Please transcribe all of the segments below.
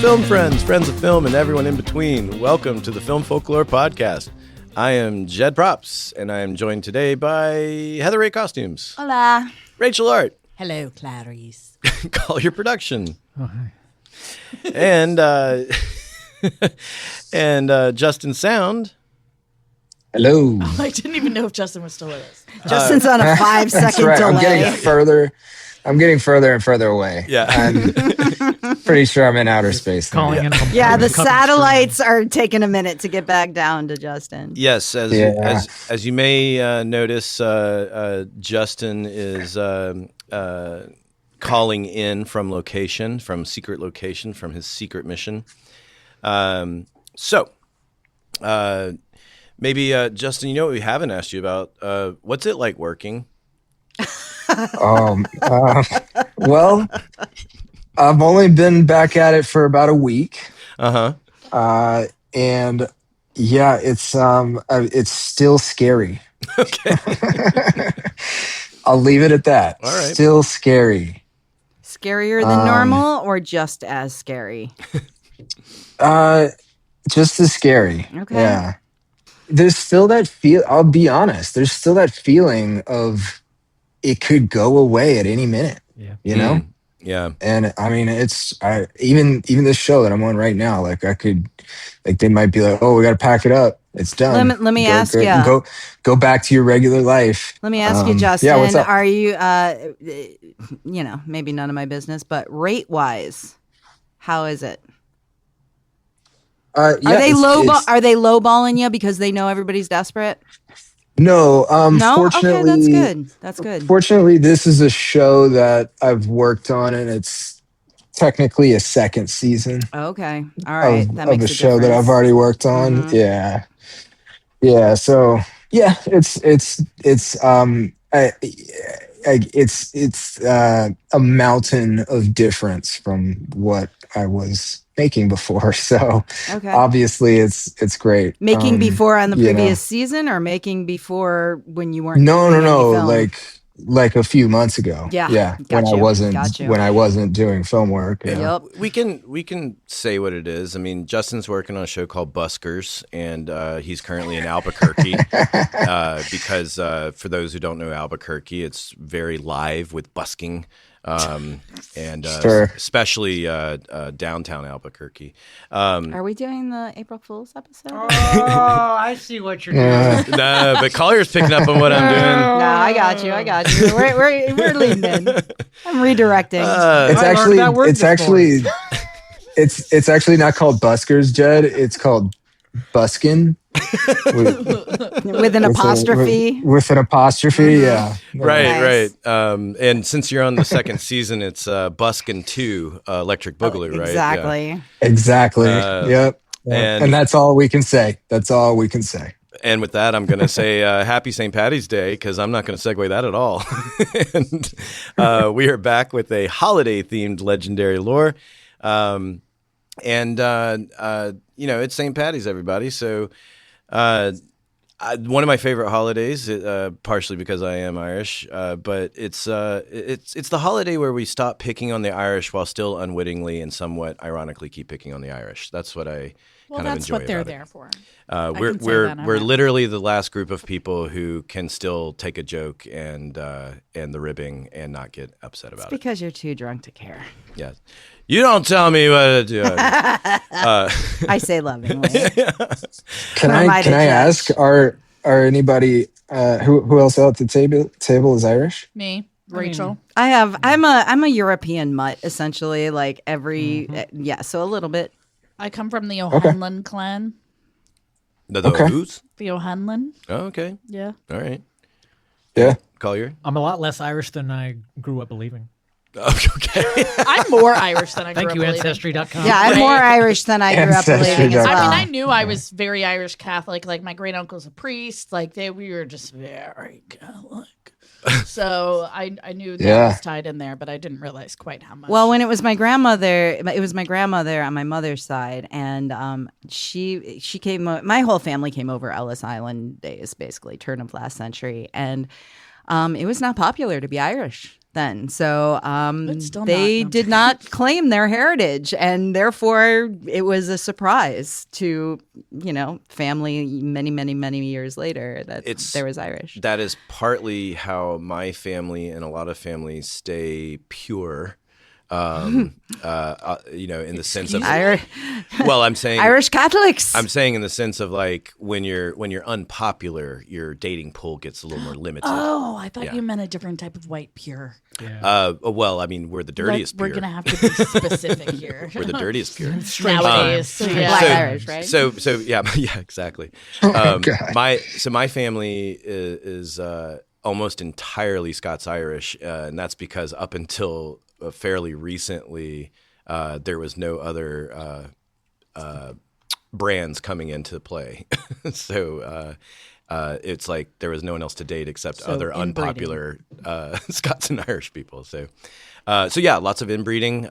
film friends, friends of film, and everyone in between. Welcome to the Film Folklore Podcast. I am Jed Props, and I am joined today by Heather Ray Costumes. Hola. Rachel Art. Hello, Clarice. Collier Production. Oh, hi. And Justin Sound. Hello. Oh, I didn't even know if Justin was still with us. Justin's on a 5-second right. delay. I'm getting further and further away. Yeah. I'm pretty sure I'm in outer space now. Calling in. Yeah, the satellites are taking a minute to get back down to Justin. Yes, as you may notice, Justin is calling in from secret location, from his secret mission. Maybe, Justin, you know what we haven't asked you about? What's it like working? Well, I've only been back at it for about a week. Uh-huh. And yeah, it's still scary. Okay. I'll leave it at that. All right. Still scary. Scarier than normal or just as scary? Just as scary. Okay. Yeah. There's still that I'll be honest, there's still that feeling of it could go away at any minute. Yeah. You know? Yeah. And I mean, even this show that I'm on right now, they might be like, oh, we got to pack it up. It's done. Let me ask you. Go back to your regular life. Let me ask you, Justin. Yeah, what's up? Are you, maybe none of my business, but rate-wise, how is it? Yeah, are they lowballing you because they know everybody's desperate? No. No. Fortunately, Okay, that's good. Fortunately, this is a show that I've worked on, and it's technically a second season. Okay. All right. That makes a a show that I've already worked on. Mm-hmm. Yeah. So yeah, it's a mountain of difference from what I was making before. So Okay. obviously it's great. Making before on the previous season, or making before when you weren't? No. doing any film? Like a few months ago. Yeah. When Gotcha. I wasn't doing film work. Yeah. Yep. We can say what it is. I mean, Justin's working on a show called Buskers, and he's currently in Albuquerque because for those who don't know Albuquerque, it's very live with busking. And Sure. especially downtown Albuquerque. Are we doing the April Fool's episode? Oh, I see what you're doing. Yeah. No, but Collier's picking up on what I'm doing. No, I got you. We're leading in. I'm redirecting. It's actually not called Buskers, Jed. It's called Buskin. With an apostrophe. With an apostrophe, yeah. Right. Nice. And since you're on the second season, it's Buskin' 2, Electric Boogaloo, right? Exactly. Yeah. Exactly. Yep. And that's all we can say. And with that, I'm going to say Happy St. Paddy's Day, because I'm not going to segue that at all. And we are back with a holiday-themed legendary lore. It's St. Paddy's, everybody. So one of my favorite holidays, partially because I am Irish, but it's the holiday where we stop picking on the Irish while still unwittingly and somewhat ironically keep picking on the Irish. That's what I kind of enjoy about it. That's what they're there for. We're literally the last group of people who can still take a joke and the ribbing and not get upset about it. Because you're too drunk to care. Yeah. You don't tell me what to do. I say lovingly. Can I ask, are anybody who else at the table is Irish? Me, Rachel. I'm a European mutt, essentially, like every so a little bit. I come from the O'Hanlon clan. The Okay. who's? The O'Hanlon. Oh, okay. Yeah. All right. Yeah. Collier? I'm a lot less Irish than I grew up believing. Okay. I'm more Irish than I grew Thank up you, believing. Ancestry.com. Yeah, I'm more Irish than I grew up believing as Ancestry.com. well. I mean, I knew I was very Irish Catholic. Like, my great uncle's a priest. Like, we were just very Catholic. So I knew that was tied in there, but I didn't realize quite how much. Well, when it was my grandmother on my mother's side, and she came. My whole family came over Ellis Island days, basically turn of last century, and it was not popular to be Irish. then. So still they not. did not claim their heritage, and therefore it was a surprise to family many years later that there was Irish. That is partly how my family and a lot of families stay pure. In the sense of I'm saying Irish Catholics. I'm saying in the sense of like when you're unpopular, your dating pool gets a little more limited. Oh, I thought you meant a different type of white pure. Yeah. Well, I mean, we're the dirtiest pure. We're gonna have to be specific here. We're the dirtiest pure. Nowadays, Black Irish, right? So yeah, exactly. My family is almost entirely Scots-Irish, and that's because up until fairly recently, there was no other brands coming into play. So it's like there was no one else to date except other unpopular Scots and Irish people. So yeah, lots of inbreeding,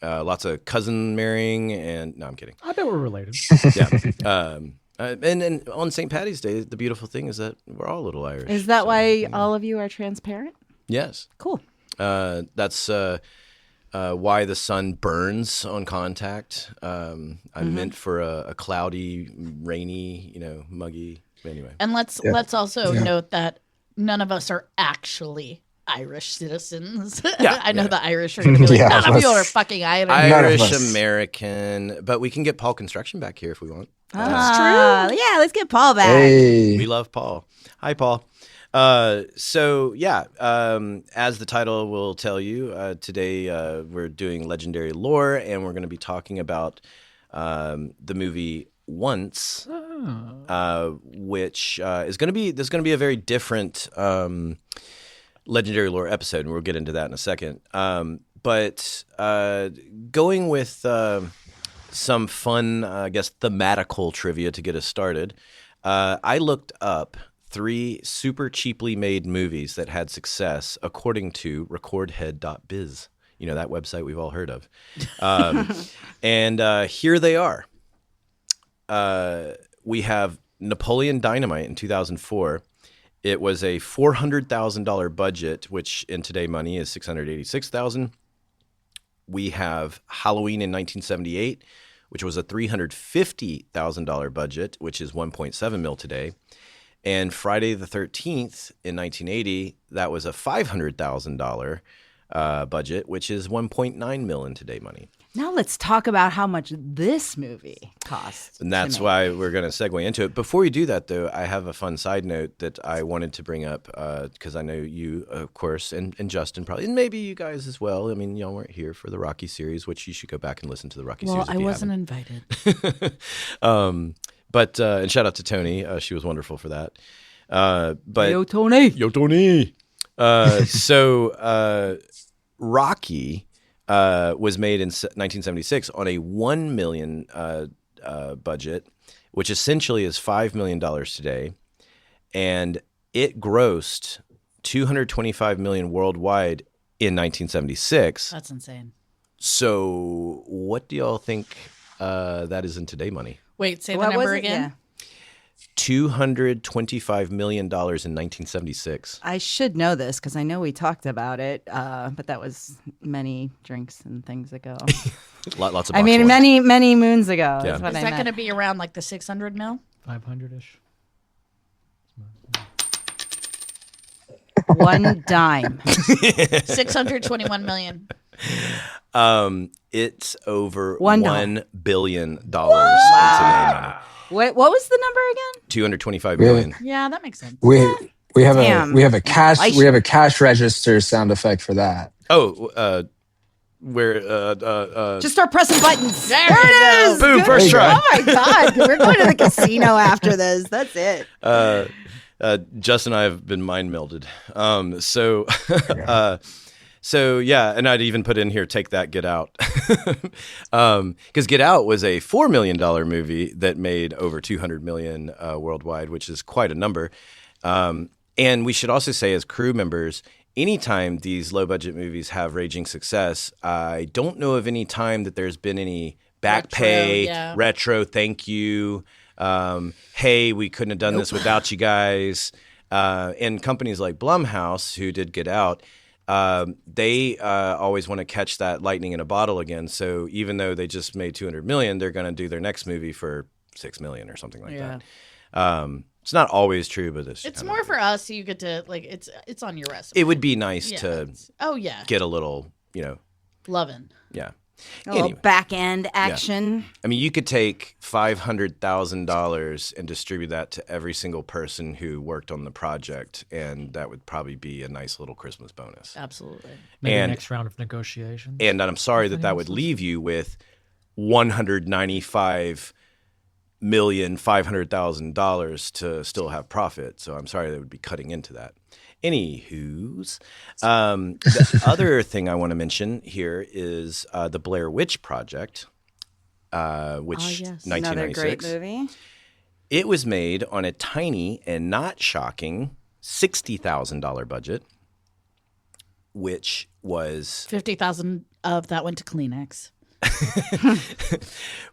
lots of cousin marrying, and no, I'm kidding. I bet we're related. Yeah. And on St. Patty's Day, the beautiful thing is that we're all a little Irish. Is that why all of you are transparent? Yes. Cool. That's why the sun burns on contact. I'm meant for a cloudy, rainy, muggy. Anyway. And let's also note that none of us are actually Irish citizens. Yeah, I know the Irish are going to be like, none of you are fucking Irish. Irish American, but we can get Paul Construction back here if we want. That's true. Yeah, let's get Paul back. Hey. We love Paul. Hi, Paul. So yeah, as the title will tell you, today we're doing legendary lore, and we're going to be talking about the movie Once, which is going to be there's going to be a very different legendary lore episode, and we'll get into that in a second. But going with some fun, I guess, thematical trivia to get us started, I looked up 3 super cheaply made movies that had success according to recordhead.biz. That website we've all heard of. And here they are. We have Napoleon Dynamite in 2004. It was a $400,000 budget, which in today money is $686,000. We have Halloween in 1978, which was a $350,000 budget, which is 1.7 mil today. And Friday the 13th in 1980, that was a $500,000 budget, which is 1.9 mil in today money. Now let's talk about how much this movie cost. And that's why we're going to segue into it. Before we do that, though, I have a fun side note that I wanted to bring up because I know you, of course, and Justin probably, and maybe you guys as well. I mean, y'all weren't here for the Rocky series, which you should go back and listen to the Rocky series. Well, I wasn't invited. But and shout out to Tony. She was wonderful for that. But Yo, Tony. Yo, Tony. So Rocky was made in 1976 on a $1 million budget, which essentially is $5 million today, and it grossed $225 million worldwide in 1976. That's insane. So, what do y'all think that is in today money? Wait, say the What was number it? again. Yeah. $225 million in 1976. I should know this because I know we talked about it, but that was many drinks and things ago. Lots of. I mean, many moons ago. Yeah. Is what Is I that going meant. to be around like the 600 mil? 500-ish. One dime. 621 million. It's over $1 billion in today money. What was the number again? $225 million. Yeah, that makes sense. We have Damn. a cash register sound effect for that. Oh, where Just start pressing buttons. There it you is. boom, Good. first try. Oh my God. We're going to the casino after this. That's it. Justin and I have been mind melded. So yeah, and I'd even put in here, take that, Get Out. Because Get Out was a $4 million movie that made over $200 million worldwide, which is quite a number. And we should also say as crew members, anytime these low-budget movies have raging success, I don't know of any time that there's been any back pay, retro, thank you, hey, we couldn't have done this without you guys. And companies like Blumhouse, who did Get Out, they always want to catch that lightning in a bottle again. So even though they just made $200 million, they're going to do their next movie for $6 million or something like that. It's not always true, but it's more for us. So you get to like it's on your resume. It would be nice to get a little, loving. Yeah. A little back end action. Yeah. I mean, you could take $500,000 and distribute that to every single person who worked on the project, and that would probably be a nice little Christmas bonus. Absolutely. Maybe next round of negotiations. And I'm sorry that would leave you with $195,500,000 to still have profit. So I'm sorry they would be cutting into that. Anywho's, the other thing I want to mention here is the Blair Witch Project, which 1996. Another great movie. It was made on a tiny and not shocking $60,000 budget, which was $50,000 of that went to Kleenex.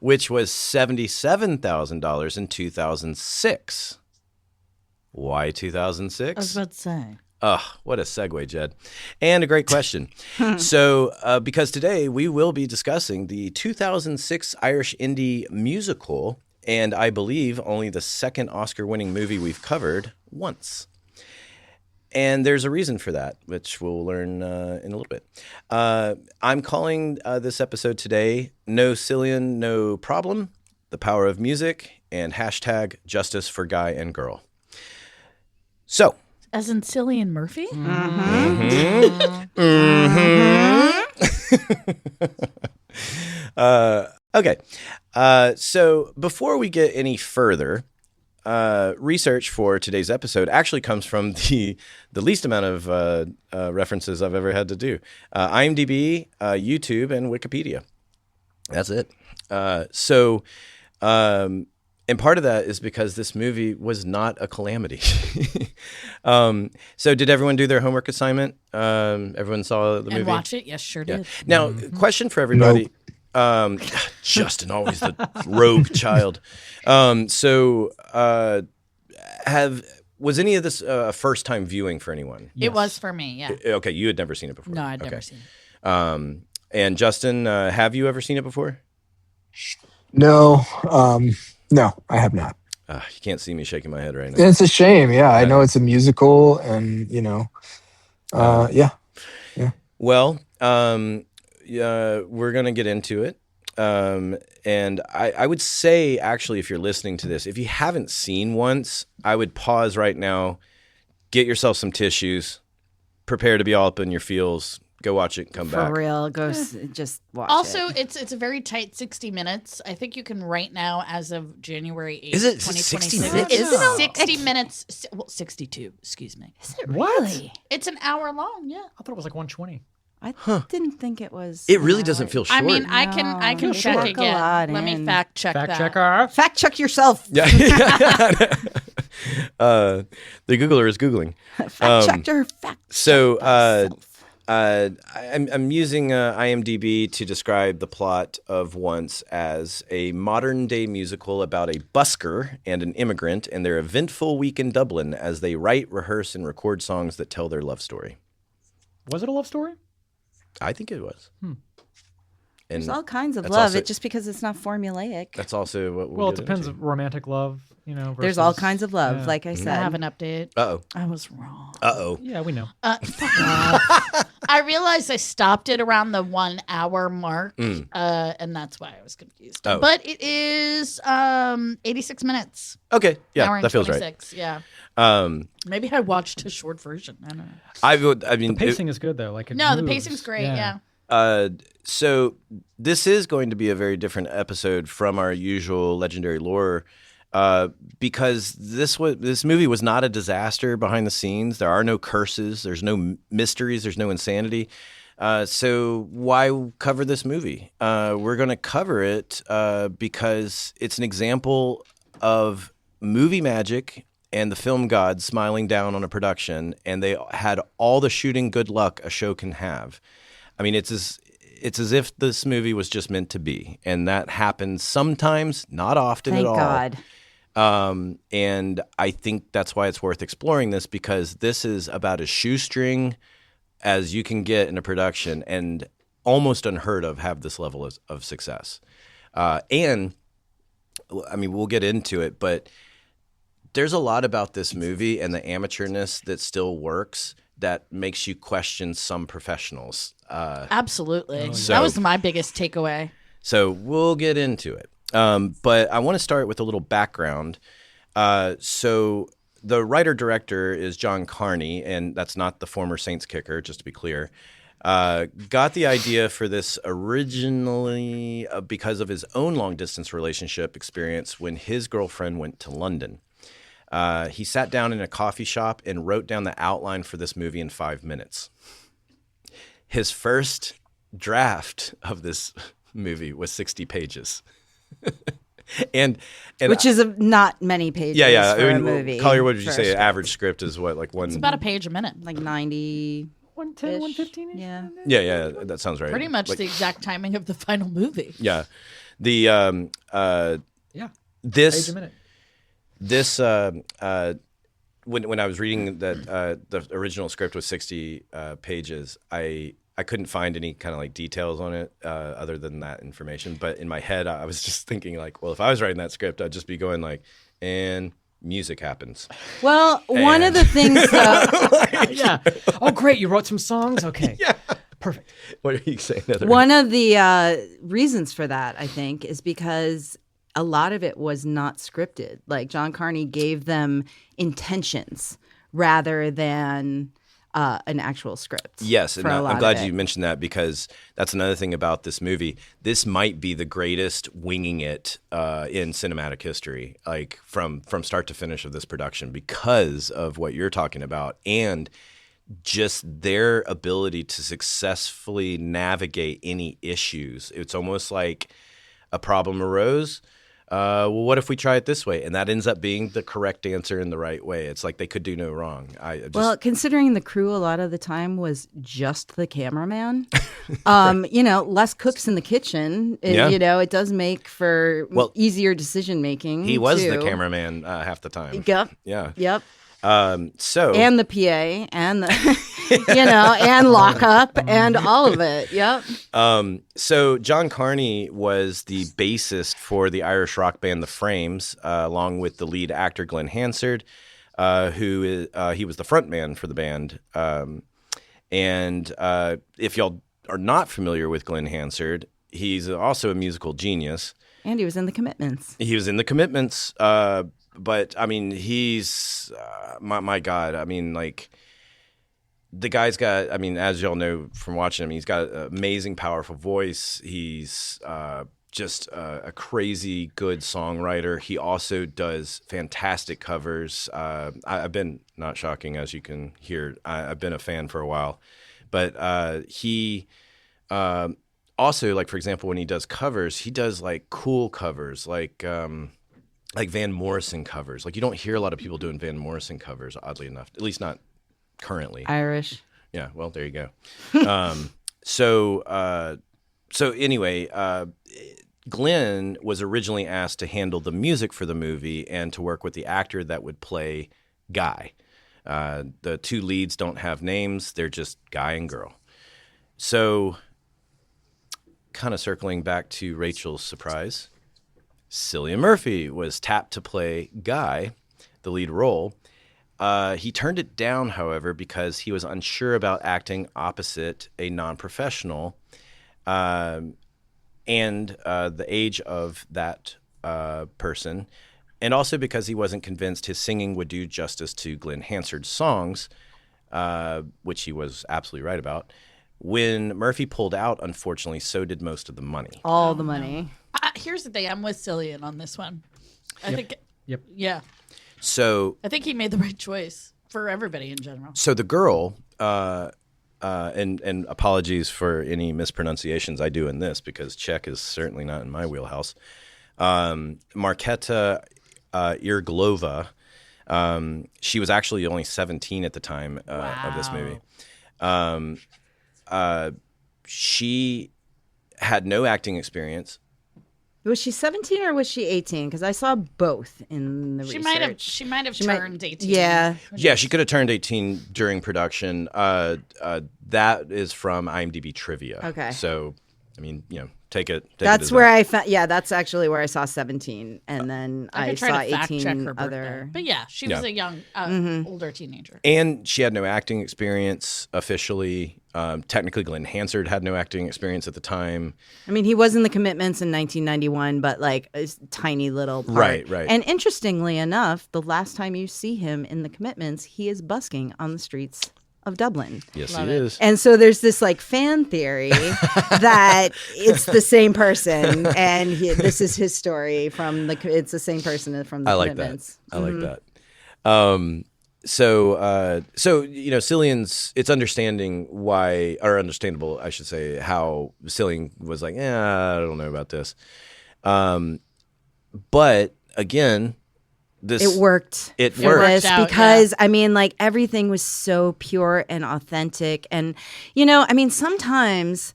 which was $77,000 in 2006. Why 2006? I was about to say. Oh, what a segue, Jed. And a great question. So, because today we will be discussing the 2006 Irish indie musical, and I believe only the second Oscar-winning movie we've covered once. And there's a reason for that, which we'll learn in a little bit. I'm calling this episode today, No Cillian, No Problem, The Power of Music, and hashtag Justice for Guy and Girl. So. As in Cillian Murphy? Okay. So before we get any further, research for today's episode actually comes from the least amount of references I've ever had to do. IMDb, YouTube, and Wikipedia. That's it. And part of that is because this movie was not a calamity. So did everyone do their homework assignment? Everyone saw the movie? And watch it? Yes, sure did. Now, question for everybody. Nope. Justin, always the rogue child. Was any of this a first-time viewing for anyone? Yes. It was for me, yeah. Okay, you had never seen it before. No, I'd never seen it. And Justin, have you ever seen it before? No. No, I have not. You can't see me shaking my head right now. It's a shame. Yeah, I know it's a musical, and yeah. Well, we're gonna get into it, and I would say actually, if you're listening to this, if you haven't seen Once, I would pause right now, get yourself some tissues, prepare to be all up in your feels. Go watch it and come back. For real, just watch it. Also, it's a very tight 60 minutes. I think you can right now, as of January 8th, is it 2026. 60 minutes? It's 60 minutes. Well, 62, excuse me. Is it really? It's an hour long, yeah. I thought it was like 120. I didn't think it was. It really doesn't feel short. I mean, I can check again. Let me fact check that. Fact checker. Fact check yourself. Yeah. The Googler is Googling. Fact checker. I'm using IMDb to describe the plot of Once as a modern-day musical about a busker and an immigrant and their eventful week in Dublin as they write, rehearse, and record songs that tell their love story. Was it a love story? I think it was. There's all kinds of love. It's just because it's not formulaic. That's also what it depends on romantic love, versus, there's all kinds of love, like I said. I have an update. Uh-oh. I was wrong. Uh-oh. Yeah, we know. I realized I stopped it around the 1 hour mark, and that's why I was confused. Oh. But it is 86 minutes. Okay, yeah, that feels 26, right. Yeah. Maybe I watched a short version. I don't know. I mean, the pacing is good though. The pacing's great. Yeah. So this is going to be a very different episode from our usual legendary lore, because this movie was not a disaster behind the scenes. There are no curses. There's no mysteries. There's no insanity. So why cover this movie? We're going to cover it because it's an example of movie magic and the film gods smiling down on a production, and they had all the shooting good luck a show can have. I mean, it's as if this movie was just meant to be, and that happens sometimes, not often at all. Thank God. And I think that's why it's worth exploring this, because this is about a shoestring as you can get in a production, and almost unheard of have this level of success. And I mean, we'll get into it, but there's a lot about this movie and the amateurness that still works that makes you question some professionals. Absolutely. That was my biggest takeaway. So we'll get into it. But I want to start with a little background. So the writer-director is John Carney, and that's not the former Saints kicker, just to be clear. Got the idea for this originally because of his own long-distance relationship experience when his girlfriend went to London. He sat down in a coffee shop and wrote down the outline for this movie in 5 minutes. His first draft of this movie was 60 pages. and which is not many pages yeah. for a movie. Collier, what did you say? Average script is what, like one? It's about a page a minute. Like 90. 110, 115? Yeah. Yeah, that sounds right. Pretty much like, the exact timing of the final movie. Yeah. The Yeah. this Page a minute. this when I was reading that the original script was 60 pages, I couldn't find any kind of like details on it other than that information. But in my head, I was just thinking like, well, if I was writing that script, I'd just be going like, and music happens. Well, one of the things Yeah. Oh, great. You wrote some songs? Okay. Yeah. Perfect. What are you saying, Heather? One of the reasons for that, I think, is because a lot of it was not scripted. Like John Carney gave them intentions rather than an actual script. Yes, and for a lot I'm glad of it. you mentioned that, because that's another thing about this movie. This might be the greatest winging it in cinematic history, like from start to finish of this production, because of what you're talking about and just their ability to successfully navigate any issues. It's almost like a problem arose. Well, what if we try it this way? And that ends up being the correct answer in the right way. It's like they could do no wrong. Well, considering the crew a lot of the time was just the cameraman, less cooks in the kitchen, it does make for easier decision making. He was the cameraman half the time. Yep. Yeah. Yep. And the PA and the, and lockup and all of it. Yep. So John Carney was the bassist for the Irish rock band The Frames, along with the lead actor Glenn Hansard, who he was the front man for the band. And if y'all are not familiar with Glenn Hansard, he's also a musical genius. And he was in The Commitments. He was in The Commitments. But I mean, he's my God. I mean, like, the guy's got, I mean, as y'all know from watching him, he's got an amazing, powerful voice. He's just a crazy good songwriter. He also does fantastic covers. I've been, not shocking as you can hear, I've been a fan for a while. But he also, like, for example, when he does covers, he does like cool covers, like Van Morrison covers. Like, you don't hear a lot of people doing Van Morrison covers, oddly enough, at least not currently. Irish. Yeah, well, there you go. So anyway, Glenn was originally asked to handle the music for the movie and to work with the actor that would play Guy. The two leads don't have names. They're just Guy and girl. So kind of circling back to Rachel's surprise, Cillian Murphy was tapped to play Guy, the lead role. He turned it down, however, because he was unsure about acting opposite a non-professional and the age of that person, and also because he wasn't convinced his singing would do justice to Glenn Hansard's songs, which he was absolutely right about. When Murphy pulled out, unfortunately, so did most of the money. All the money. Here's the thing. I'm with Cillian on this one. I think. Yep. Yeah. So I think he made the right choice for everybody in general. So the girl, and apologies for any mispronunciations I do in this, because Czech is certainly not in my wheelhouse. Markéta Irglova, she was actually only 17 at the time of this movie. She had no acting experience. Was she 17 or was she 18? Because I saw both in the She research. she might have turned 18. Yeah. Yeah, she could have turned 18 during production. That is from IMDb trivia. Okay. So, I mean, take it. That's where I found. Yeah, that's actually where I saw 17, and then I I could try saw to fact 18 check her birthday. other. But yeah, she was a young, older teenager. And she had no acting experience officially. Technically, Glenn Hansard had no acting experience at the time. I mean, he was in The Commitments in 1991, but like a tiny little part. Right. And interestingly enough, the last time you see him in The Commitments, he is busking on the streets of Dublin. Yes, Love he it. is. And so there's this like fan theory that it's the same person, and this is his story from it's the same person from The I like Commitments. that. I like that. So Cillian's, it's understandable, I should say, how Cillian was like, I don't know about this. But again, It worked. It for worked. this Out, because I mean, like everything was so pure and authentic, and I mean, sometimes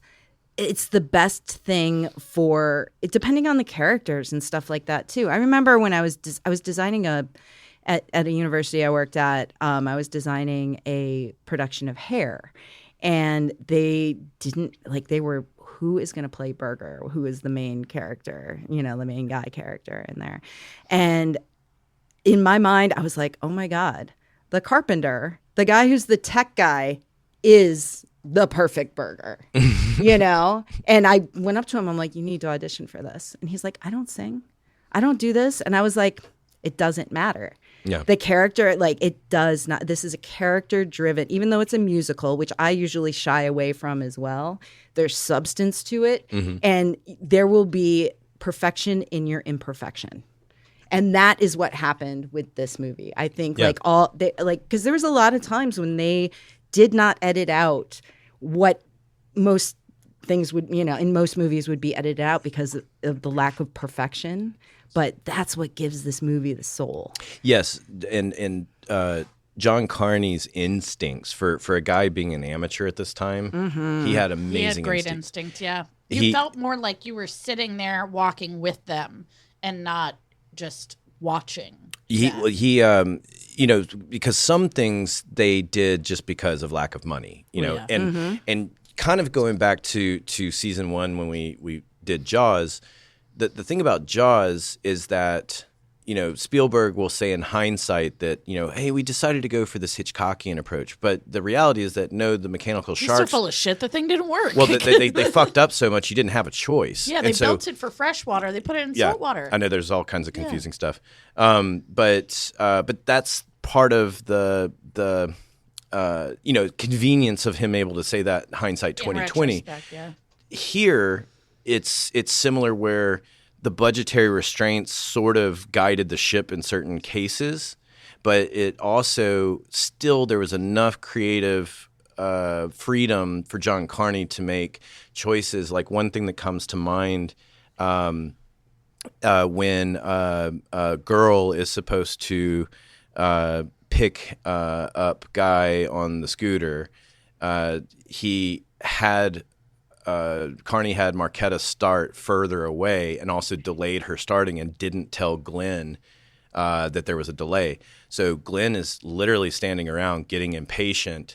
it's the best thing for depending on the characters and stuff like that too. I remember when I was designing at a university I worked at, I was designing a production of Hair, and they were, who is going to play Burger? Who is the main character? The main guy character in there, and in my mind, I was like, oh my God, the carpenter, the guy who's the tech guy, is the perfect Burger, And I went up to him, I'm like, you need to audition for this. And he's like, I don't sing. I don't do this. And I was like, it doesn't matter. Yeah. The character, it does not. This is a character driven, even though it's a musical, which I usually shy away from as well. There's substance to it. Mm-hmm. And there will be perfection in your imperfection. And that is what happened with this movie. I think because there was a lot of times when they did not edit out what most things would, in most movies would be edited out because of the lack of perfection. But that's what gives this movie the soul. Yes, and John Carney's instincts for a guy being an amateur at this time, he had amazing. He had great instincts. instinct. Yeah, you felt more like you were sitting there walking with them and not just watching. Because some things they did just because of lack of money, and kind of going back to season 1 when we did Jaws. The thing about Jaws is that, Spielberg will say in hindsight that, hey, we decided to go for this Hitchcockian approach. But the reality is that, no, the mechanical He's sharks. so full of shit. The thing didn't work. Well, they fucked up so much you didn't have a choice. Yeah, they built it for fresh water. They put it in salt water. I know there's all kinds of confusing stuff. But that's part of the convenience of him able to say that hindsight 2020. Here, it's similar where the budgetary restraints sort of guided the ship in certain cases, but it also there was enough creative freedom for John Carney to make choices. Like one thing that comes to mind when a girl is supposed to pick up Guy on the scooter, Carney had Marquetta start further away and also delayed her starting and didn't tell Glenn that there was a delay. So Glenn is literally standing around getting impatient,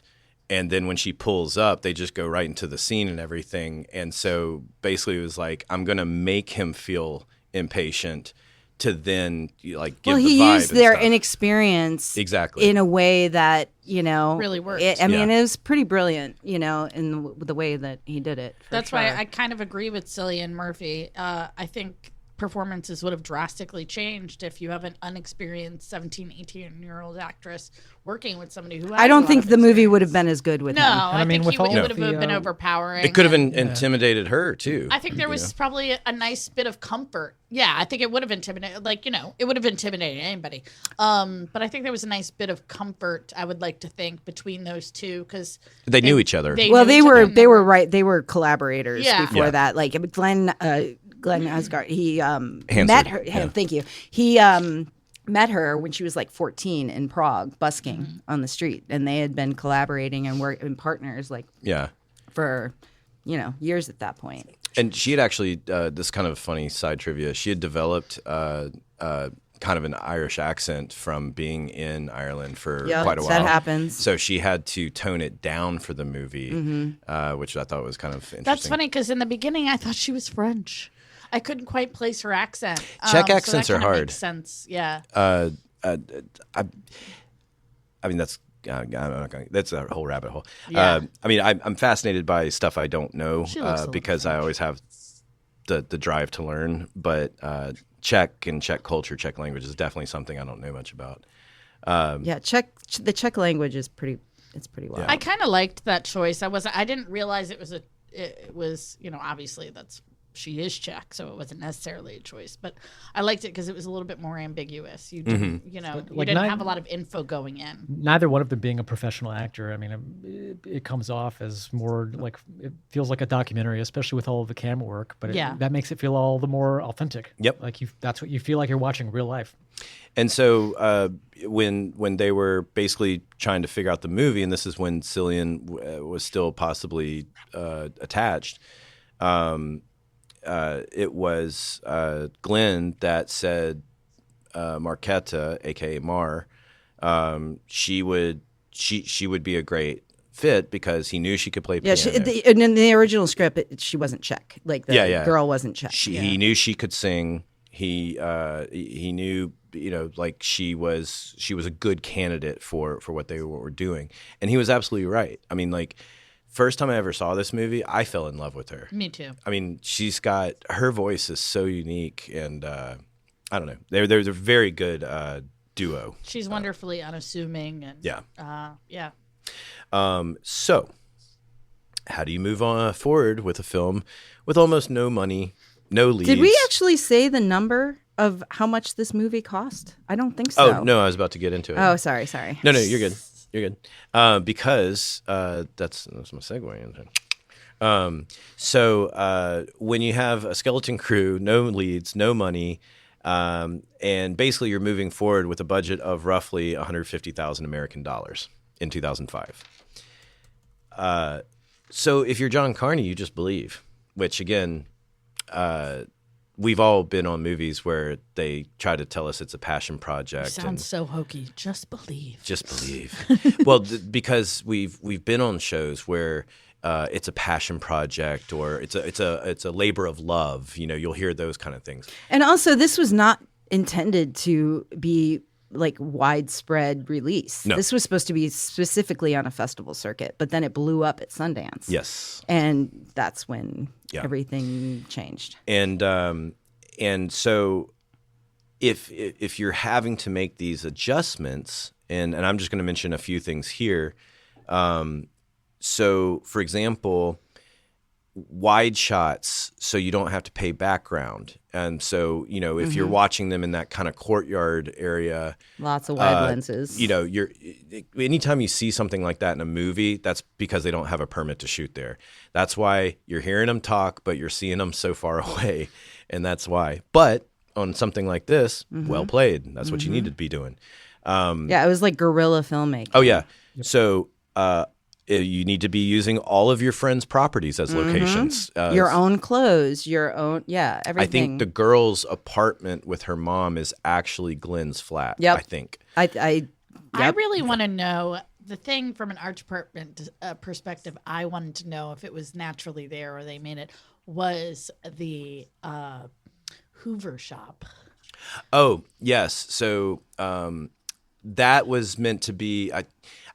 and then when she pulls up, they just go right into the scene and everything. And so basically it was like, I'm going to make him feel impatient to then give the vibe. Well, he used their inexperience exactly in a way that really worked. I mean, it was pretty brilliant, in the way that he did it. That's why I kind of agree with Cillian Murphy. I think performances would have drastically changed if you have an unexperienced 17, 18-year-old actress working with somebody who has I don't think the movie experience. would have been as good with him. No, I think with it would have the, been overpowering. It could have intimidated her too. I think there was probably a nice bit of comfort. Yeah, I think it would have intimidated, it would have intimidated anybody. But I think there was a nice bit of comfort, I would like to think, between those two because they knew each other. They were collaborators before that. Like Glenn Asgard, he met her. Yeah. Thank you. He met her when she was like 14 in Prague, busking on the street, and they had been collaborating and partners for years at that point. And she had actually, this kind of funny side trivia, she had developed kind of an Irish accent from being in Ireland for quite a while. That happens. So she had to tone it down for the movie, which I thought was kind of interesting. That's funny because in the beginning I thought she was French. I couldn't quite place her accent. Czech accents so that are kinda hard. Makes sense. Yeah. I mean, that's I'm not gonna, that's a whole rabbit hole. Yeah. I mean, I'm fascinated by stuff I don't know She looks a little because I always have the drive to learn. But Czech and Czech culture, Czech language is definitely something I don't know much about. The Czech language is pretty wild. I kind of liked that choice. I didn't realize it was obviously she is Czech, so it wasn't necessarily a choice. But I liked it because it was a little bit more ambiguous. You didn't, you didn't have a lot of info going in. Neither one of them being a professional actor. I mean, it comes off as more like it feels like a documentary, especially with all of the camera work. But that makes it feel all the more authentic. Yep, like that's what you feel like you're watching real life. And so when they were basically trying to figure out the movie, and this is when Cillian was still possibly attached. It was Glenn that said Marquetta, aka Mar, she would be a great fit because he knew she could play piano. And in the original script, she wasn't Czech. Like the girl wasn't Czech. He knew she could sing. He knew like she was a good candidate for what they were doing, and he was absolutely right. I mean, like. First time I ever saw this movie, I fell in love with her. Me too. I mean, her voice is so unique, and I don't know. They're a very good duo. She's wonderfully unassuming, and yeah. So, how do you move on forward with a film with almost no money, no leads? Did we actually say the number of how much this movie cost? I don't think so. Oh no, I was about to get into it. Oh, sorry. No, you're good. You're good. Because that's my segue into. So when you have a skeleton crew, no leads, no money, and basically you're moving forward with a budget of roughly 150,000 American dollars in 2005. So if you're John Carney, you just believe, which again, we've all been on movies where they try to tell us it's a passion project. Sounds so hokey. Just believe. Just believe. Well, because we've been on shows where it's a passion project or it's a labor of love. You'll hear those kind of things. And also, this was not intended to be like widespread release. No. This was supposed to be specifically on a festival circuit, but then it blew up at Sundance. Yes. And that's when everything changed. And so if you're having to make these adjustments, and I'm just going to mention a few things here. So for example, wide shots so you don't have to pay background. And so, if you're watching them in that kind of courtyard area, lots of wide lenses. Anytime you see something like that in a movie, that's because they don't have a permit to shoot there. That's why you're hearing them talk, but you're seeing them so far away, and that's why. But on something like this, well played. That's what you need to be doing. It was like guerrilla filmmaking. Oh yeah. Yep. So you need to be using all of your friends' properties as locations. Your own clothes, everything. I think the girl's apartment with her mom is actually Glenn's flat. Yep. I think. I really want to know the thing from an art department perspective. I wanted to know if it was naturally there or they made it. Was the Hoover shop? Oh yes. So that was meant to be. I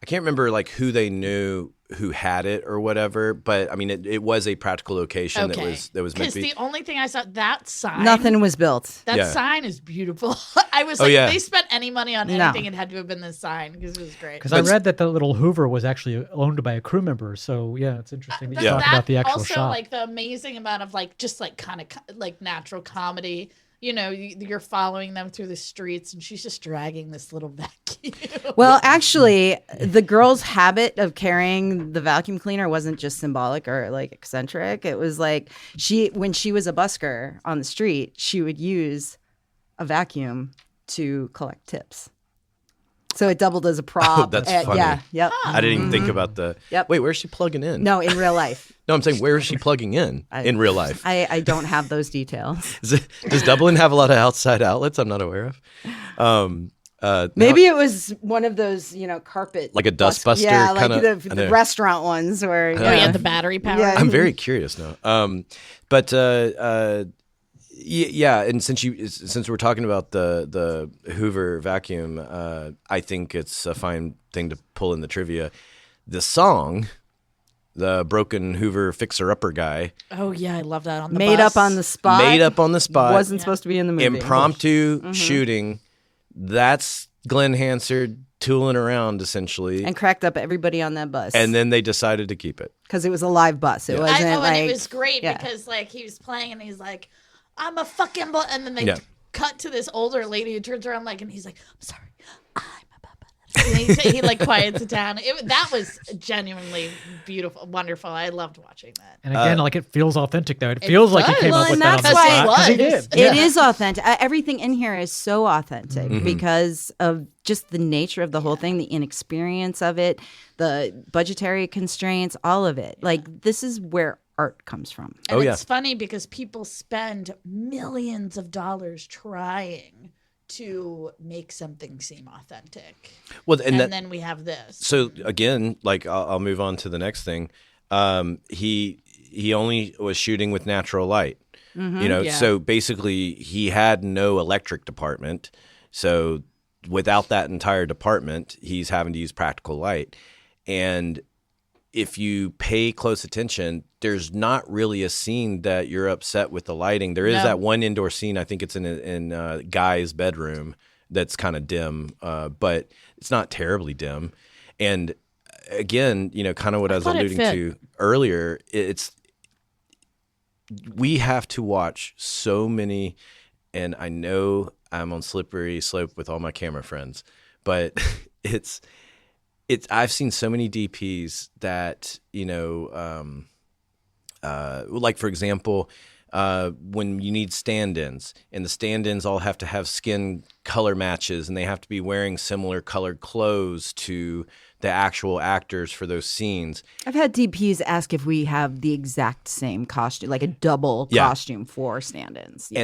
can't remember like who they knew who had it or whatever, but I mean it was a practical location that was meant to be. Because the only thing I saw, that sign, nothing was built. That sign is beautiful. I was they spent any money on anything, it had to have been this sign because it was great. Because I read that the little Hoover was actually owned by a crew member, so it's interesting that you talk about the actual also, shop. Like the amazing amount of just kind of like natural comedy. You're following them through the streets, and she's just dragging this little vacuum. Well, actually, the girl's habit of carrying the vacuum cleaner wasn't just symbolic or like eccentric. It was like when she was a busker on the street, she would use a vacuum to collect tips. So it doubled as a prop. Oh, that's funny. Yeah, yep. I didn't even think about the. Yep. Wait, where's she plugging in? No, in real life. No, I'm saying where is she plugging in real life? I don't have those details. Does Dublin have a lot of outside outlets I'm not aware of? Maybe it was one of those, carpet. Like a dustbuster yeah, like kinda, the restaurant ones where. Yeah, the battery power. Yeah. I'm very curious now. Yeah, and since we're talking about the Hoover vacuum, I think it's a fine thing to pull in the trivia. The song, the broken Hoover fixer-upper guy. Oh yeah, I love that on the made bus. up on the spot. Made up on the spot. Wasn't supposed to be in the movie. Impromptu shooting. That's Glenn Hansard tooling around essentially, and cracked up everybody on that bus. and then they decided to keep it because it was a live bus. It wasn't I know, like and it was great because like he was playing and he's like, "I'm a fucking," and then they cut to this older lady who turns around and he's like, "I'm sorry, I'm a puppet." And he like quiets it down. That was genuinely beautiful, wonderful. I loved watching that. And again, like it feels authentic though. It feels like he came up with that on the why spot. 'Cause he did. It is authentic. Everything in here is so authentic because of just the nature of the whole thing, the inexperience of it, the budgetary constraints, all of it. Like this is where art comes from. And it's funny because people spend millions of dollars trying to make something seem authentic. Well, and then we have this. So again, like I'll move on to the next thing. He only was shooting with natural light. So basically he had no electric department. So without that entire department, he's having to use practical light. And if you pay close attention, there's not really a scene that you're upset with the lighting. There is that one indoor scene. I think it's in Guy's bedroom that's kind of dim, but it's not terribly dim. And again, kind of what I was alluding to earlier, we have to watch so many, and I know I'm on slippery slope with all my camera friends, but I've seen so many DPs that, like for example, when you need stand-ins and the stand-ins all have to have skin color matches and they have to be wearing similar colored clothes to the actual actors for those scenes. I've had DPs ask if we have the exact same costume, like a double costume for stand-ins. Yeah.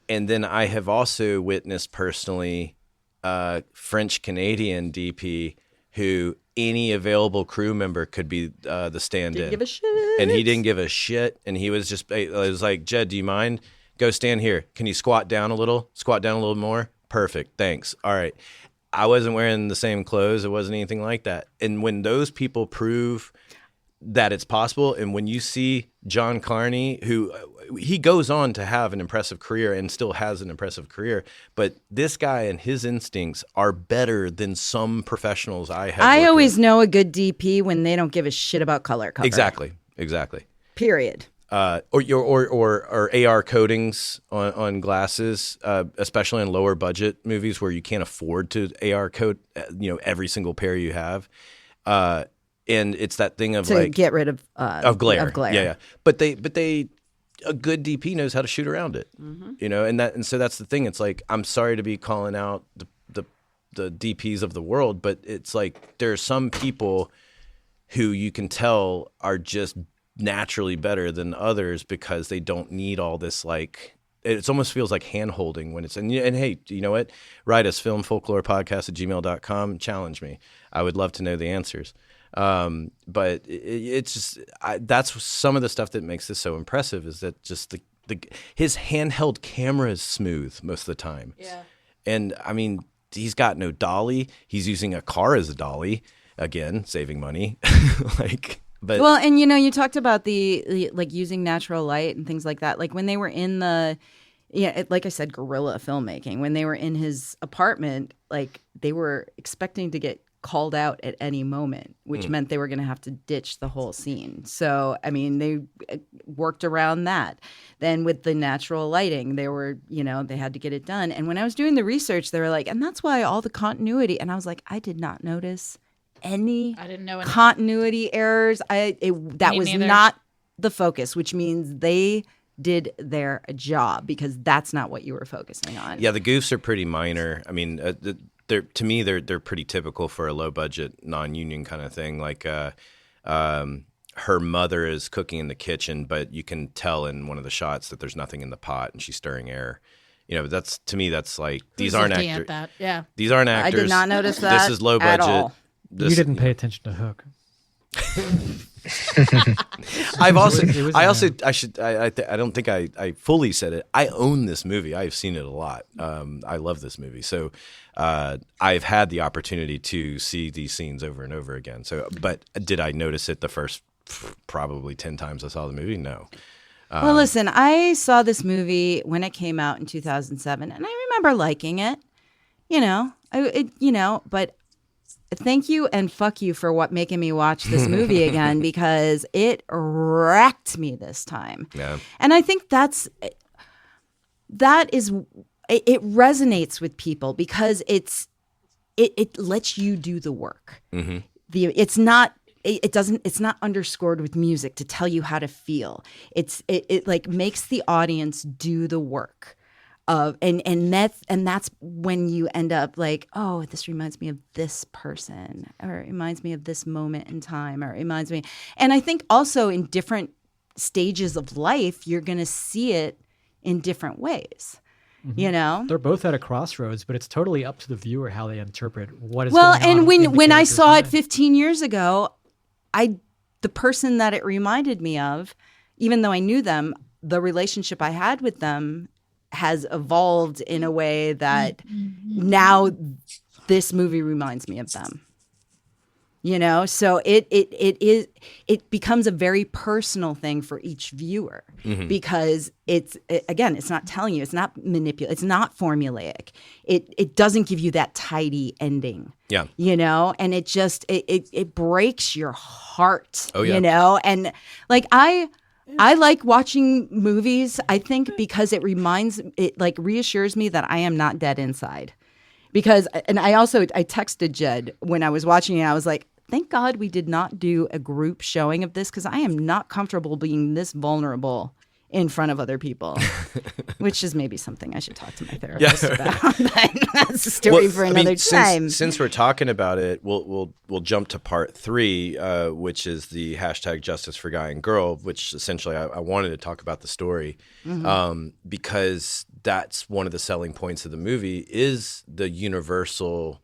And then I have also witnessed personally French-Canadian DP who any available crew member could be the stand-in. Didn't give a shit. And he didn't give a shit. And he was just, it was like, Jed, do you mind? Go stand here. Can you squat down a little? Squat down a little more? Perfect. Thanks. All right. I wasn't wearing the same clothes. It wasn't anything like that. And when those people prove that it's possible, and when you see John Carney, who he goes on to have an impressive career and still has an impressive career, but this guy and his instincts are better than some professionals I have. I always know a good DP when they don't give a shit about color cover. Exactly. Period. Or AR coatings on glasses, especially in lower budget movies where you can't afford to AR coat, every single pair you have. And it's that thing of to get rid of glare. Yeah. But a good DP knows how to shoot around it, and so that's the thing. It's like, I'm sorry to be calling out the DPs of the world, but it's like there are some people who you can tell are just naturally better than others because they don't need all this, like, it almost feels like hand holding when it's, and hey, you know what? Write us filmfolklorepodcast@gmail.com. Challenge me. I would love to know the answers. But it's just, that's some of the stuff that makes this so impressive, is that just his handheld camera is smooth most of the time. Yeah. And I mean, he's got no dolly. He's using a car as a dolly, again, saving money. Well, and you talked about the like using natural light and things like that. Like when they were in like I said, guerrilla filmmaking, when they were in his apartment, like they were expecting to get called out at any moment, which meant they were going to have to ditch the whole scene. So, I mean, they worked around that. Then with the natural lighting, they were, they had to get it done. And when I was doing the research, they were like, and that's why all the continuity. And I was like, I did not notice any continuity errors. That was not the focus, which means they did their job, because that's not what you were focusing on. Yeah, the goofs are pretty minor. I mean, to me they're pretty typical for a low budget non-union kind of thing. Like her mother is cooking in the kitchen, but you can tell in one of the shots that there's nothing in the pot and she's stirring air. That's to me that's like these aren't actors. Yeah, these aren't actors. I did not notice that. This is low budget. At all. You didn't pay attention to Hook. I don't think I fully said it. I own this movie. I've seen it a lot. I love this movie. So I've had the opportunity to see these scenes over and over again. So, but did I notice it the first probably 10 times I saw the movie? No. Well, listen, I saw this movie when it came out in 2007, and I remember liking it. But thank you and fuck you for making me watch this movie again, because it wrecked me this time. Yeah. And I think it resonates with people because it lets you do the work. Mm-hmm. It's not underscored with music to tell you how to feel. It like makes the audience do the work. And that's when you end up like, oh, this reminds me of this person, or it reminds me of this moment in time, or it reminds me. And I think also in different stages of life, you're going to see it in different ways. Mm-hmm. They're both at a crossroads, but it's totally up to the viewer how they interpret what is well. going on. And when I saw mind. it 15 years ago, the person that it reminded me of, even though I knew them, the relationship I had with them has evolved in a way that now this movie reminds me of them. So it becomes a very personal thing for each viewer, because it's not telling you, it's not manipulative, it's not formulaic. It doesn't give you that tidy ending. Yeah. And it just it breaks your heart. Oh yeah. And like I like watching movies, I think, because it reassures me that I am not dead inside. Because, and I texted Jed when I was watching it, I was like, thank God we did not do a group showing of this, because I am not comfortable being this vulnerable in front of other people, which is maybe something I should talk to my therapist about. That's a story for another time. Since we're talking about it, we'll jump to part 3, which is the hashtag Justice for Guy and Girl, which essentially I wanted to talk about the story, because that's one of the selling points of the movie is the universal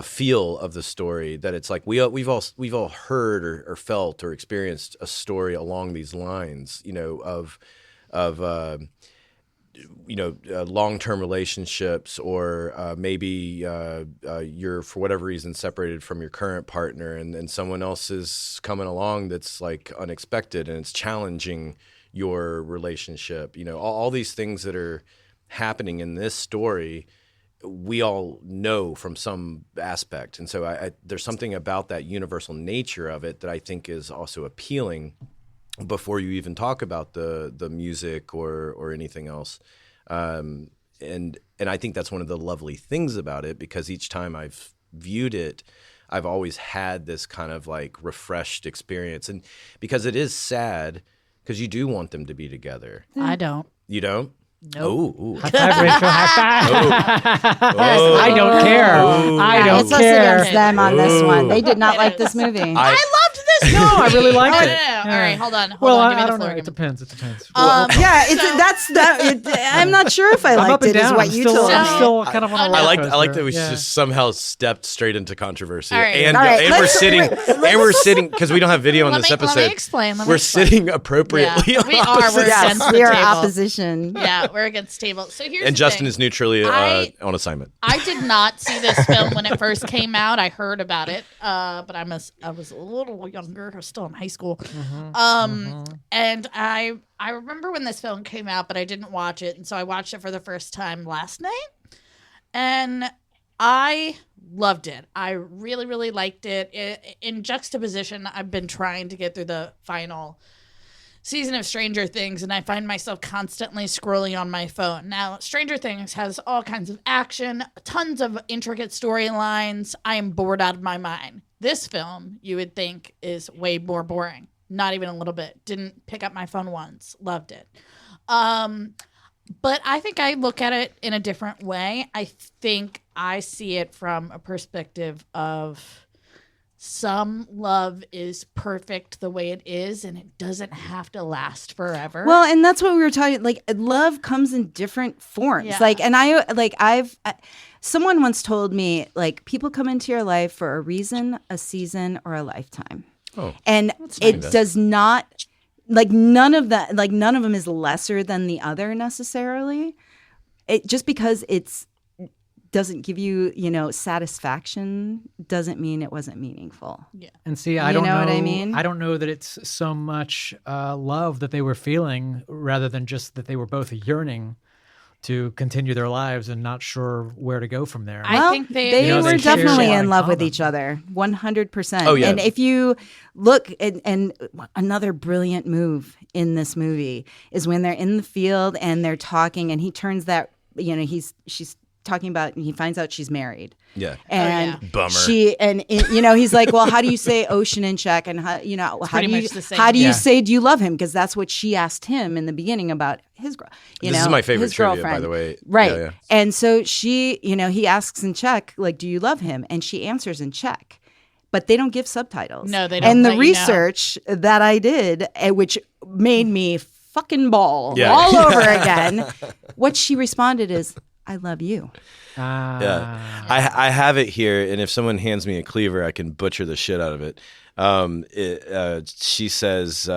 feel of the story, that it's like we've all heard or felt or experienced a story along these lines, of long-term relationships, or maybe you're for whatever reason separated from your current partner, and someone else is coming along that's like unexpected and it's challenging your relationship. All these things that are happening in this story, we all know from some aspect. And so there's something about that universal nature of it that I think is also appealing before you even talk about the music or anything else. And I think that's one of the lovely things about it, because each time I've viewed it, I've always had this kind of like refreshed experience. And because it is sad, because you do want them to be together. I don't. You don't? Nope. Oh, high five, Rachel. High five. I don't care. I don't it's us care. against them on this one. They did not like this movie. I loved this movie. No, I really liked it. No. All right, hold on. Well, Give me I the don't know. floor. It depends. I'm not sure if I I'm up liked and it. Is down. what you told me. I'm still kind of on a I roller like that we coaster. just somehow stepped straight into controversy, All right. and All right, we're sitting because we don't have video on this episode. Let me explain. We're sitting appropriately. Yeah, on we are. opposite We're Yes, against we the are table. opposition. Yeah, we're against table. So here's and the Justin thing. is neutrally on assignment. I did not see this film when it first came out. I heard about it, but I was a little younger. I was still in high school. And I remember when this film came out, but I didn't watch it. And so I watched it for the first time last night. And I loved it. I really, really liked it. In juxtaposition, I've been trying to get through the final season of Stranger Things, and I find myself constantly scrolling on my phone. Now, Stranger Things has all kinds of action, tons of intricate storylines. I am bored out of my mind. This film, you would think, is way more boring. Not even a little bit. Didn't pick up my phone once. Loved it. But I think I look at it in a different way. I think I see it from a perspective of some love is perfect the way it is, and it doesn't have to last forever. Well, and that's what we were talking. Like, love comes in different forms. Yeah. Like, and someone once told me, like, people come into your life for a reason, a season, or a lifetime. Oh, and it does not, like, none of them is lesser than the other necessarily. It just because it's doesn't give you, satisfaction doesn't mean it wasn't meaningful. Yeah. And see, I don't know what I mean? I don't know that it's so much love that they were feeling rather than just that they were both yearning to continue their lives and not sure where to go from there. I think they You know, were they share definitely a lot in in love with common. each other, 100%. Oh, yeah. And if you look, and another brilliant move in this movie is when they're in the field and they're talking, and he turns that, she's talking about, and he finds out she's married. Yeah. And Bummer. he's like, well, how do you say ocean in Czech? And how do pretty you much the same. how do you Yeah. say do you love him? Because that's what she asked him in the beginning about his girl. This is my favorite his trivia, by girlfriend. the way. Right. Yeah, yeah. And so she, he asks in Czech, like, do you love him? And she answers in Czech. But they don't give subtitles. No, they don't And the let you know. research that I did, which made me fucking bawl Yeah. all over again, what she responded is, I love you. Yeah, I have it here, and if someone hands me a cleaver, I can butcher the shit out of it. She says,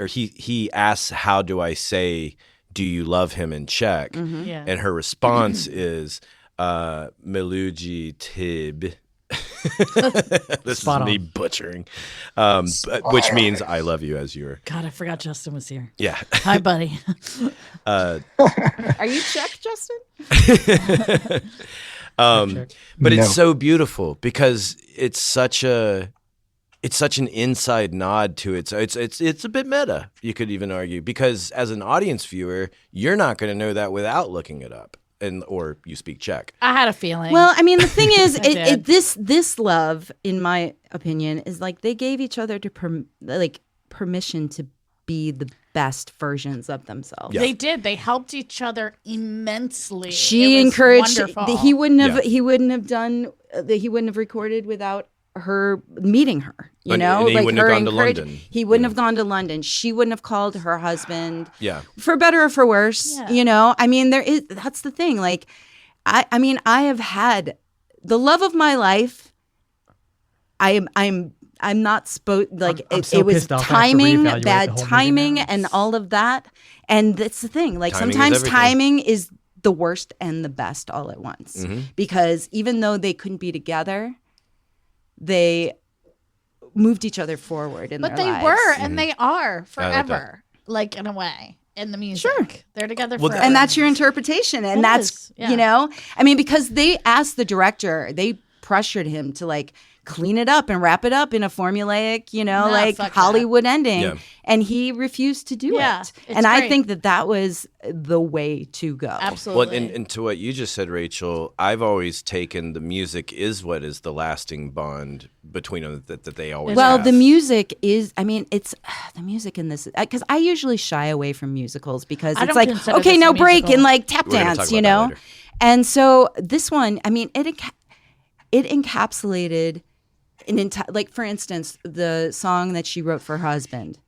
he asks, "How do I say, do you love him in Czech?" Yeah. And her response is, "Miluji tib." This Spot is me on. butchering, which means "I love you" as you're. God, I forgot Justin was here. Yeah. Hi, buddy. Are you Czech, Justin? But No. it's so beautiful because it's such an inside nod to it. So it's a bit meta, you could even argue, because as an audience viewer, you're not going to know that without looking it up, or you speak Czech. I had a feeling. Well, I mean, the thing is, did. this love, in my opinion, is like they gave each other permission to be the best versions of themselves. Yeah. They did. They helped each other immensely. She It was encouraged. wonderful. He wouldn't have. Yeah. He wouldn't have done. He wouldn't have recorded without her meeting her. You And- know, and he like wouldn't have her gone to encourage- London. He wouldn't have gone to London. She wouldn't have called her husband. Yeah. For better or for worse. Yeah. You know, I mean, that's the thing. Like, I mean, I have had the love of my life. I'm not supposed like I'm it, so it was pissed off. I have to timing, reevaluate bad the whole movie timing, now. and all of that. And that's the thing. Like Timing is sometimes everything. timing is the worst and the best all at once. Mm-hmm. Because even though they couldn't be together, they moved each other forward in But their they lives. were, and they are Mm-hmm. I like that. forever. Like in a way, in the music. Sure. They're together Well, forever. And that's your interpretation. And It that's, is, yeah. you know, I mean, because they asked the director, they pressured him to like clean it up and wrap it up in a formulaic, you know, Nah, like fuck Hollywood ending. Yeah. And he refused to do Yeah, it. it's And I great. think that was the way to go. Absolutely. Well, and to what you just said, Rachel, I've always taken the music is what is the lasting bond between them that they always Well, have. the music is, I mean, it's the music in this, because I usually shy away from musicals because I it's don't like, consider okay, this now a break musical. and like tap We're gonna dance, talk you about that know? later. And so this one, I mean, it encapsulated like for instance, the song that she wrote for her husband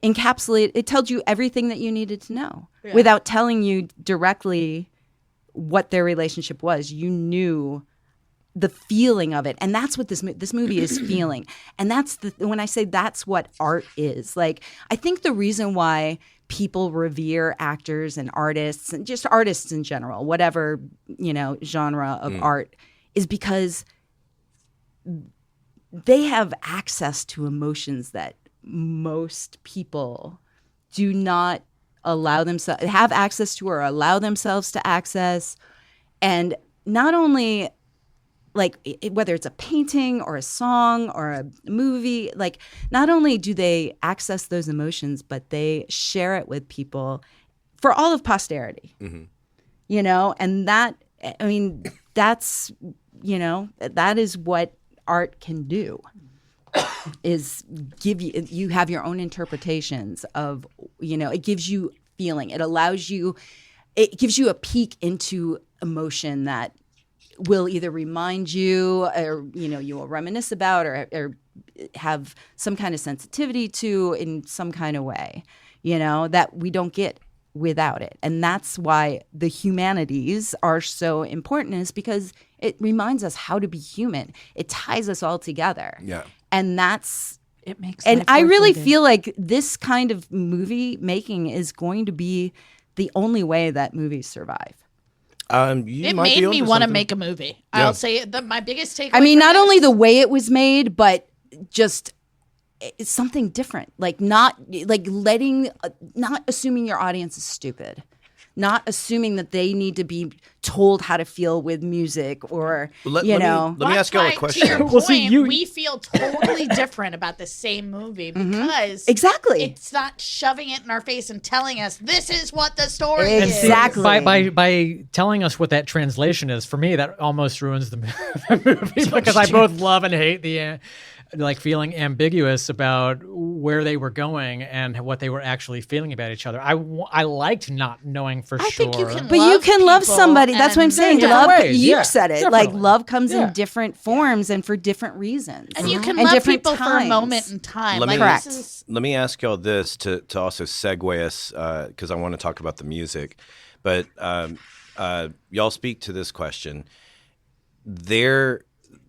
it told you everything that you needed to know without telling you directly what their relationship was. You knew the feeling of it, and that's what this movie is feeling. And that's when I say that's what art is. Like, I think the reason why people revere actors and artists and just artists in general, whatever, you know, genre of art, is because they have access to emotions that most people do not have access to or allow themselves to access. And not only like whether it's a painting or a song or a movie, like not only do they access those emotions, but they share it with people for all of posterity. Mm-hmm. You know, and that, I mean, that's, you know, that is what art can do, is give you have your own interpretations of, you know, it gives you feeling. It gives you a peek into emotion that will either remind you, or you will reminisce about, or have some kind of sensitivity to in some kind of way, that we don't get without it. And that's why the humanities are so important, is because it reminds us how to be human. It ties us all together. Yeah. And that's it makes and life I worth really living. feel like this kind of movie making is going to be the only way that movies survive. It made me want to make a movie. Yeah. I'll say my biggest takeaway. I mean, from not this- only the way it was made, but just it's something different. Like not assuming your audience is stupid, not assuming that they need to be told how to feel with music, or Let me ask y'all a question. To your point, Well, see, we feel totally different about the same movie because Exactly. it's not shoving it in our face and telling us this is what the story is. Exactly. By telling us what that translation is, for me, that almost ruins the movie because I both love and hate the feeling ambiguous about where they were going and what they were actually feeling about each other. I liked not knowing for I sure. think you can But you can love people somebody. That's what I'm and- saying. Yeah. Love, Ways, you yeah, said it. definitely. Like love comes Yeah. in different forms and for different reasons. And you can And love different people for a times. moment in time. Let me- Like, this Correct. is- Let me ask y'all this to also segue us, because I want to talk about the music. But y'all speak to this question.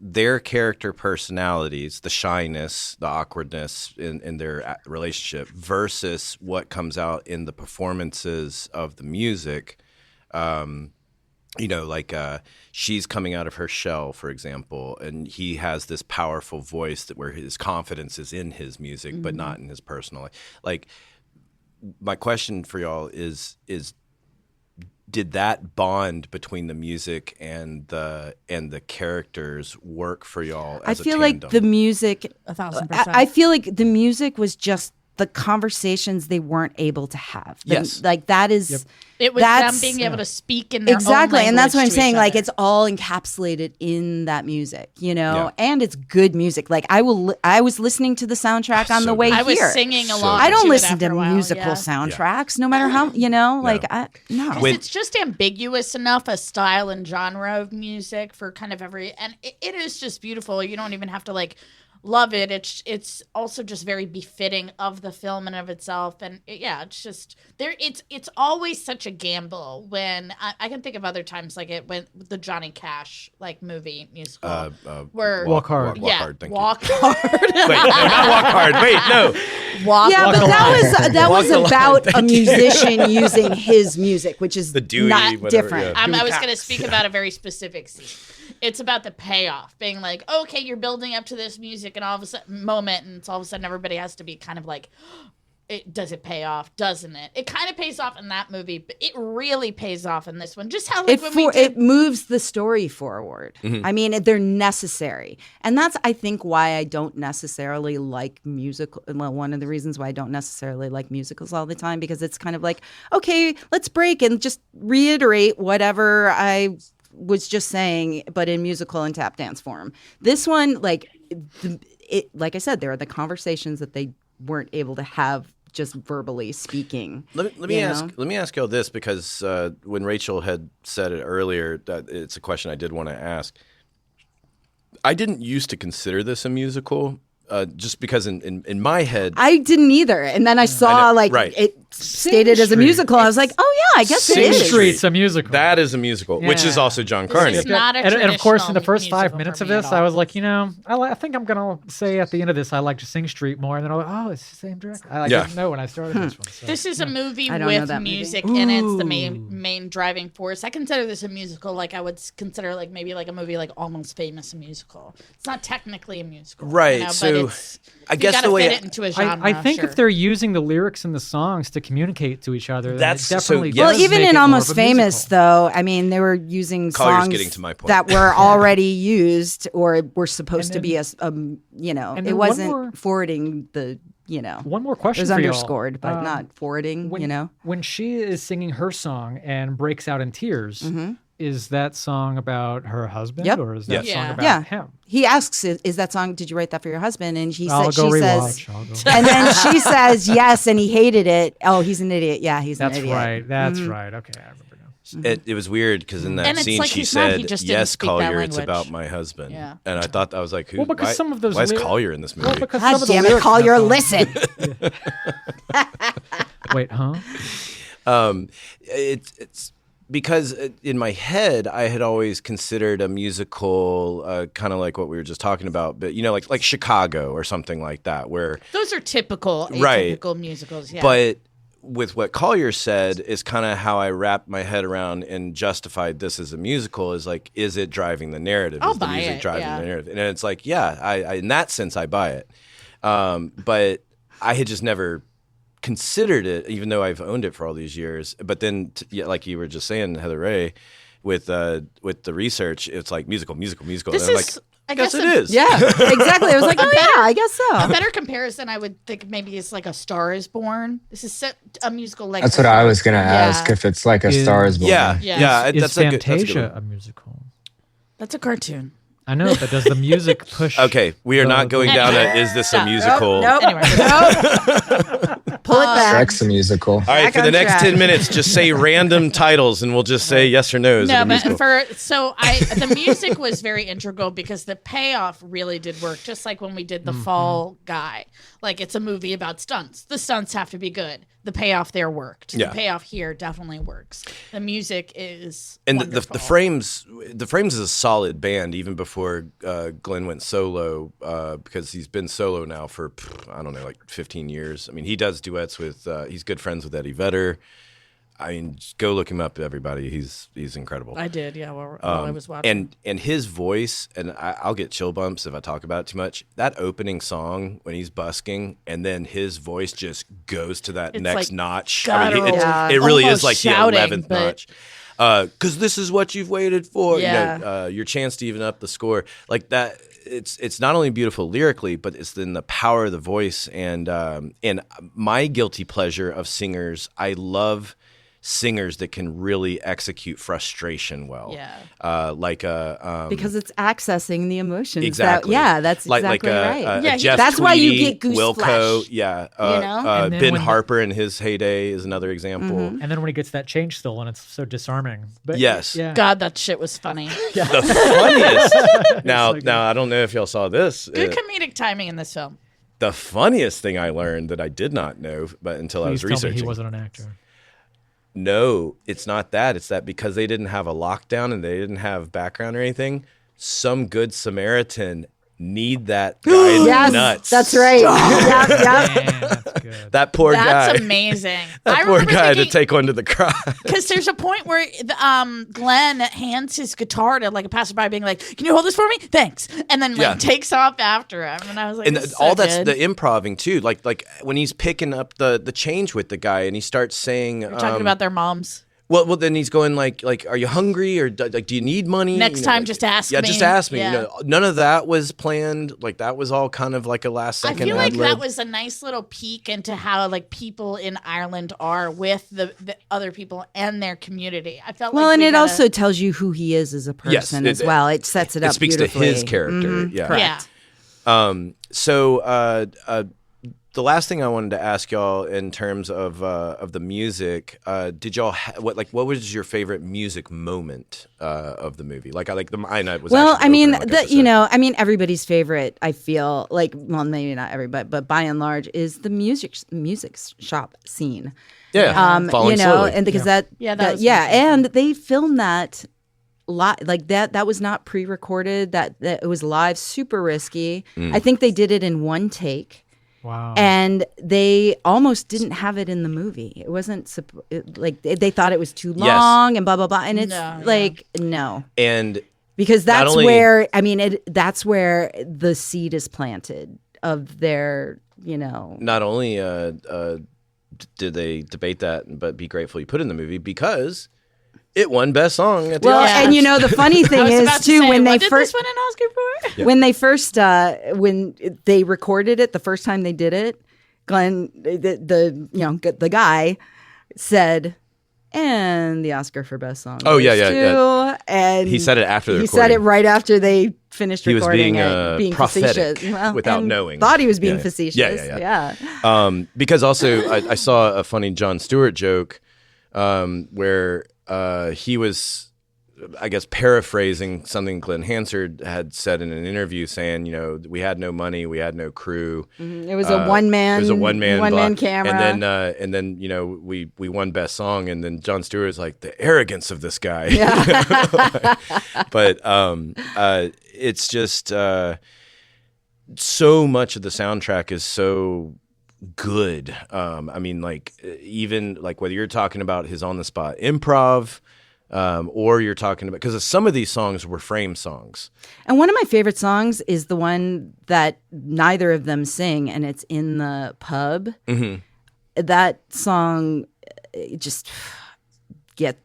Their character personalities, the shyness, the awkwardness in their relationship versus what comes out in the performances of the music. She's coming out of her shell, for example, and he has this powerful voice where his confidence is in his music, but not in his personal life. Like, my question for y'all is did that bond between the music and the characters work for y'all I as a feel tandem? like the music. 1,000%. I feel like the music was just the conversations they weren't able to have. Yes. Like that is. It was That's- them being able to speak in their Exactly, own and that's what I'm language to each saying. Like other. it's all encapsulated in that music, Yeah. and it's good music. Like I was listening to the soundtrack on So the way I here. was singing So along. good. I don't it listen after to a while, musical yeah. soundtracks, no matter how like no. 'Cause When- it's just ambiguous enough a style and genre of music for kind of and it is just beautiful. You don't even have to love it. It's also just very befitting of the film and of itself. And it's just there. It's always such a gamble when I can think of other times like it when the Johnny Cash movie musical where Walk Hard. Walk Hard. Thank Walk Hard. you. Wait, no, not Walk Hard. Wait, no. Walk Yeah, the but line. that Walk was the line. about a Thank you. musician using his music, which is The Dewey, not whatever, different. yeah. I was going to speak about a very specific scene. It's about the payoff, being like, okay, you're building up to this music, and all of a sudden, moment, and it's all of a sudden everybody has to be kind of like, does it pay off? Doesn't it? It kind of pays off in that movie, but it really pays off in this one. Just how It moves the story forward. Mm-hmm. I mean, they're necessary, and that's I think why I don't necessarily like musical. Well, one of the reasons why I don't necessarily like musicals all the time, because it's kind of like, okay, let's break and just reiterate whatever I was just saying, but in musical and tap dance form. This one, like I said, there are the conversations that they weren't able to have just verbally speaking. Let me ask y'all this, because when Rachel had said it earlier, that it's a question I did want to ask. I didn't used to consider this a musical, just because in my head, I didn't either, and then I saw right. it stated as a Street. musical. I was like, oh yeah, I guess Sing it is. Street's a musical. that is a musical, which is Yeah. also John Carney. is not a and of course, in the traditional first 5 musical minutes for of me at this, all. I was like, I think I'm gonna say at the end of this, I like to Sing Street more, and then I was like, oh, it's the same director. I didn't know when I started this one. So. This is a movie I don't know with that movie. music, and it's the main driving force. I consider this a musical, like I would consider maybe a movie like Almost Famous a musical. It's not technically a musical, Right, but so it's, I guess you gotta the way fit it into a genre. I think sure. if they're using the lyrics and the songs to communicate to each other, then That's- it definitely so, does yes. Well, even make in it more Almost of a Famous, musical. though, I mean, they were using Collier's songs getting to my point. that were already used or were supposed to And be and it then wasn't one more- forwarding the, One more it question was for y'all. underscored, but not forwarding, When she is singing her song and breaks out in tears, is that song about her husband, Yep. or is that Yes. song Yeah. about Yeah. him? He asks, "Is that song? Did you write that for your husband?" And she I'll said, go "She rewatch. says," I'll go. and then she says, "Yes," and he hated it. Oh, he's an idiot. Yeah, he's an That's idiot. right. That's right. Okay, I remember now. It was weird because in that And it's scene like she he's not- said, he just didn't "Yes, speak that Collier, it's language." about my husband." Yeah. And I thought I was like, "Who? Well, because why, some of those why is lyrics- Collier in this movie?" Well, because some God of the damn it, lyrics Collier, have- listen. Wait, huh? It's because in my head I had always considered a musical kind of like what we were just talking about, but like Chicago or something like that, where Those are typical, Right. atypical musicals. Yeah. but with what Collier said is kind of how I wrapped my head around and justified this as a musical is like, is it driving the narrative? I'll is the buy music it, driving yeah. the narrative? And it's like, yeah, I in that sense I buy it. But I had just never considered it, even though I've owned it for all these years. But then, like you were just saying, Heather Ray, with the research, it's like musical. this and I'm is, like, I guess guess, it is. Yeah, exactly. I was like, oh yeah, I guess a so. better comparison, I would think maybe is like A Star Is Born. This is a musical like. That's what I was gonna ask. Yeah. If it's like A Is- Star Is Born. Yeah, Yeah. yeah. Is that's a good. That's a good Fantasia one. a musical? That's a cartoon. I know, but does the music push? Okay, we are not going down a is this a Stop. musical? Nope. Anyway, Pull it back. Shrek's a musical. All right, Back for the on next track. 10 minutes, just say random titles and we'll just say yes or no. Is it no, a but musical? the music was very integral because the payoff really did work. Just like when we did the Fall Guy, like it's a movie about stunts. The stunts have to be good. The payoff there worked. Yeah. The payoff here definitely works. The music is And wonderful. the Frames is a solid band even before Glenn went solo because he's been solo now for I don't know, like 15 years. I mean, he does duets with he's good friends with Eddie Vedder. I mean, just go look him up, everybody. He's incredible. I did, yeah. While I was watching, And his voice, and I'll get chill bumps if I talk about it too much. That opening song when he's busking, and then his voice just goes to that It's next like notch. guttural, It really almost is like shouting, the 11th but- notch. Because this is what you've waited for. Yeah. Your chance to even up the score. Like that. It's not only beautiful lyrically, but it's in the power of the voice. And my guilty pleasure of singers, I love singers that can really execute frustration well. Yeah. Because it's accessing the emotions. Exactly. That's exactly right. Yeah, Jeff that's why you Tweedy, get goose Wilco, flesh. yeah. You know? And then Ben when- Harper in his heyday is another example. Mm-hmm. And then when he gets that change still, and it's so disarming. But Yes. yeah. God, that shit was funny. The funniest. Now, good. I don't know if y'all saw this. Good comedic timing in this film. The funniest thing I learned that I did not know, but until I was Please tell me researching. he wasn't an actor. No, it's not that. It's that because they didn't have a lockdown and they didn't have background or anything, some good Samaritan need that guy's Yes, nuts. that's right. Yep. Man, that's good. That poor That's guy. amazing. That I poor remember guy thinking, to take one to the crowd. because there's a point where Glenn hands his guitar to like a passerby, being like, "Can you hold this for me? Thanks," and then like Yeah. takes off after him. And I was like, And this is all so that's good. the improving too. Like when he's picking up the change with the guy and he starts saying, We're talking about their moms. well, then he's going like, are you hungry or like, do you need money? Next You know, time, like- just ask Yeah, me. just ask me. Yeah. You know, none of that was planned. Like that was all kind of like a last I second. feel like ad-lib. that was a nice little peek into how like people in Ireland are with the other people and their community. I felt Well, like and we it gotta- also tells you who he is as a Yes, person as well. It sets it up. It speaks beautifully. to his character. Yeah. correct. yeah. So the last thing I wanted to ask y'all in terms of the music, did y'all what was your favorite music moment of the movie? Like I know it was. Well, actually I mean, opener, like I just said. everybody's favorite. I feel like, well, maybe not everybody, but by and large, is the music shop scene. Yeah, Falling Slowly. and because that was and they filmed that like that was not pre-recorded. That it was live, super risky. I think they did it in one take. Wow. And they almost didn't have it in the movie. It wasn't like they thought it was too long and blah blah blah. And it's no, And because that's only- where that's where the seed is planted of their not only did they debate that, but be grateful you put it in the movie because it won Best Song at the Well, Oscars. and the funny I thing was is about to too say, when they what did first this win an Oscar for? when they first when they recorded it the first time they did it, Glenn the guy said, and the Oscar for Best Song. Oh, yeah, goes yeah. to," And He said it after the He said it recording. right after they finished He was recording being, it, being prophetic facetious. Well, without and knowing. Thought he was being Yeah. facetious. Yeah. Because also I saw a funny Jon Stewart joke where he was, I guess, paraphrasing something Glenn Hansard had said in an interview, saying, we had no money, we had no crew. It was a one man. It was a one man camera. And then we won best song, and then Jon Stewart was like, the arrogance of this guy. Yeah. But it's just so much of the soundtrack is so good. I mean, like, even like whether you're talking about his on the spot improv. Or you're talking about, because some of these songs were frame songs. And one of my favorite songs is the one that neither of them sing, and it's in the pub. Mm-hmm. That song just I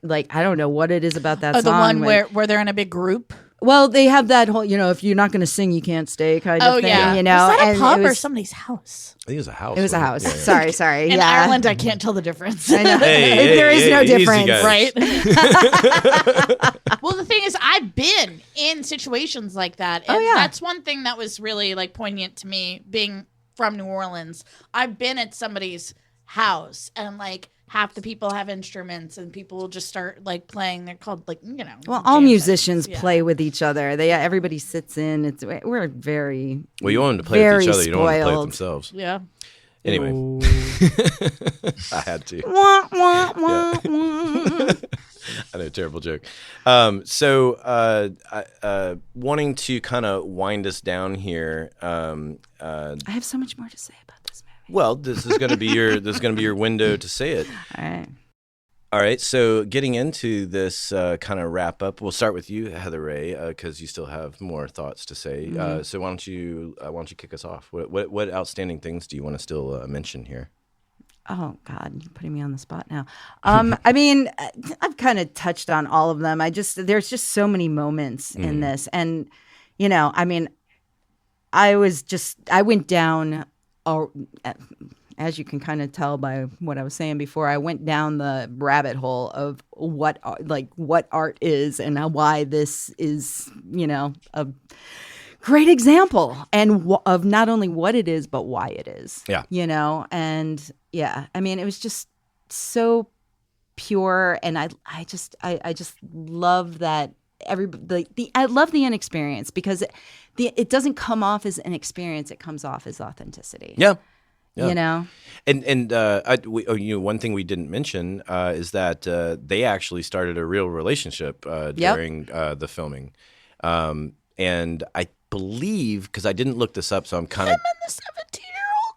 don't know what it is about that song. The one where they're in a big group. Well, they have that whole, if you're not going to sing, you can't stay kind of thing. Yeah. Was that a pub or somebody's house? I think it was a house. It was a house. Yeah. Sorry. In Ireland, I can't tell the difference. I know. There is no difference, right? Well, the thing is, I've been in situations like that, and that's one thing that was really like poignant to me, being from New Orleans. I've been at somebody's house, and like half the people have instruments, and people will just start like playing. They're called Well, all musicians play with each other. Everybody sits in. We're very you want them to play with each other. spoiled. You don't want them to play with themselves. Yeah. Anyway, I had to. Wah, wah, wah, wah. I know, terrible joke. Wanting to kind of wind us down here. I have so much more to say about this movie. Well, this is going to be your window to say it. All right. So getting into this kind of wrap up, we'll start with you, Heather Ray, because you still have more thoughts to say. Mm-hmm. So why don't you kick us off? What outstanding things do you want to still mention here? Oh God, you're putting me on the spot now. I mean, I've kind of touched on all of them. There's just so many moments in this, and I mean, I went down. As you can kind of tell by what I was saying before, I went down the rabbit hole of what art is and why this is, a great example of not only what it is, but why it is. Yeah. And yeah, I mean, it was just so pure, and I just love that I love the inexperience, because it doesn't come off as an experience; it comes off as authenticity. Yeah. Yeah. And one thing we didn't mention is that they actually started a real relationship during the filming, and I believe, because I didn't look this up, so I'm kind of the 17-year-old.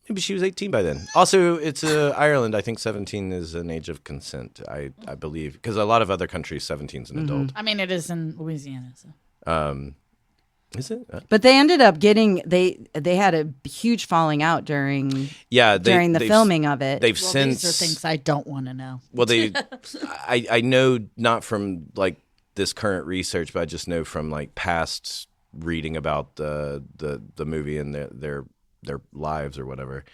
Maybe she was 18 by then. Also, it's Ireland. I think 17 is an age of consent. I believe, because a lot of other countries, 17 is an adult. I mean, it is in Louisiana. So. Is it? But they ended up getting they had a huge falling out during the filming of it. They've since, these are things I don't want to know. Well, I know, not from like this current research, but I just know from like past reading about the movie and their lives or whatever.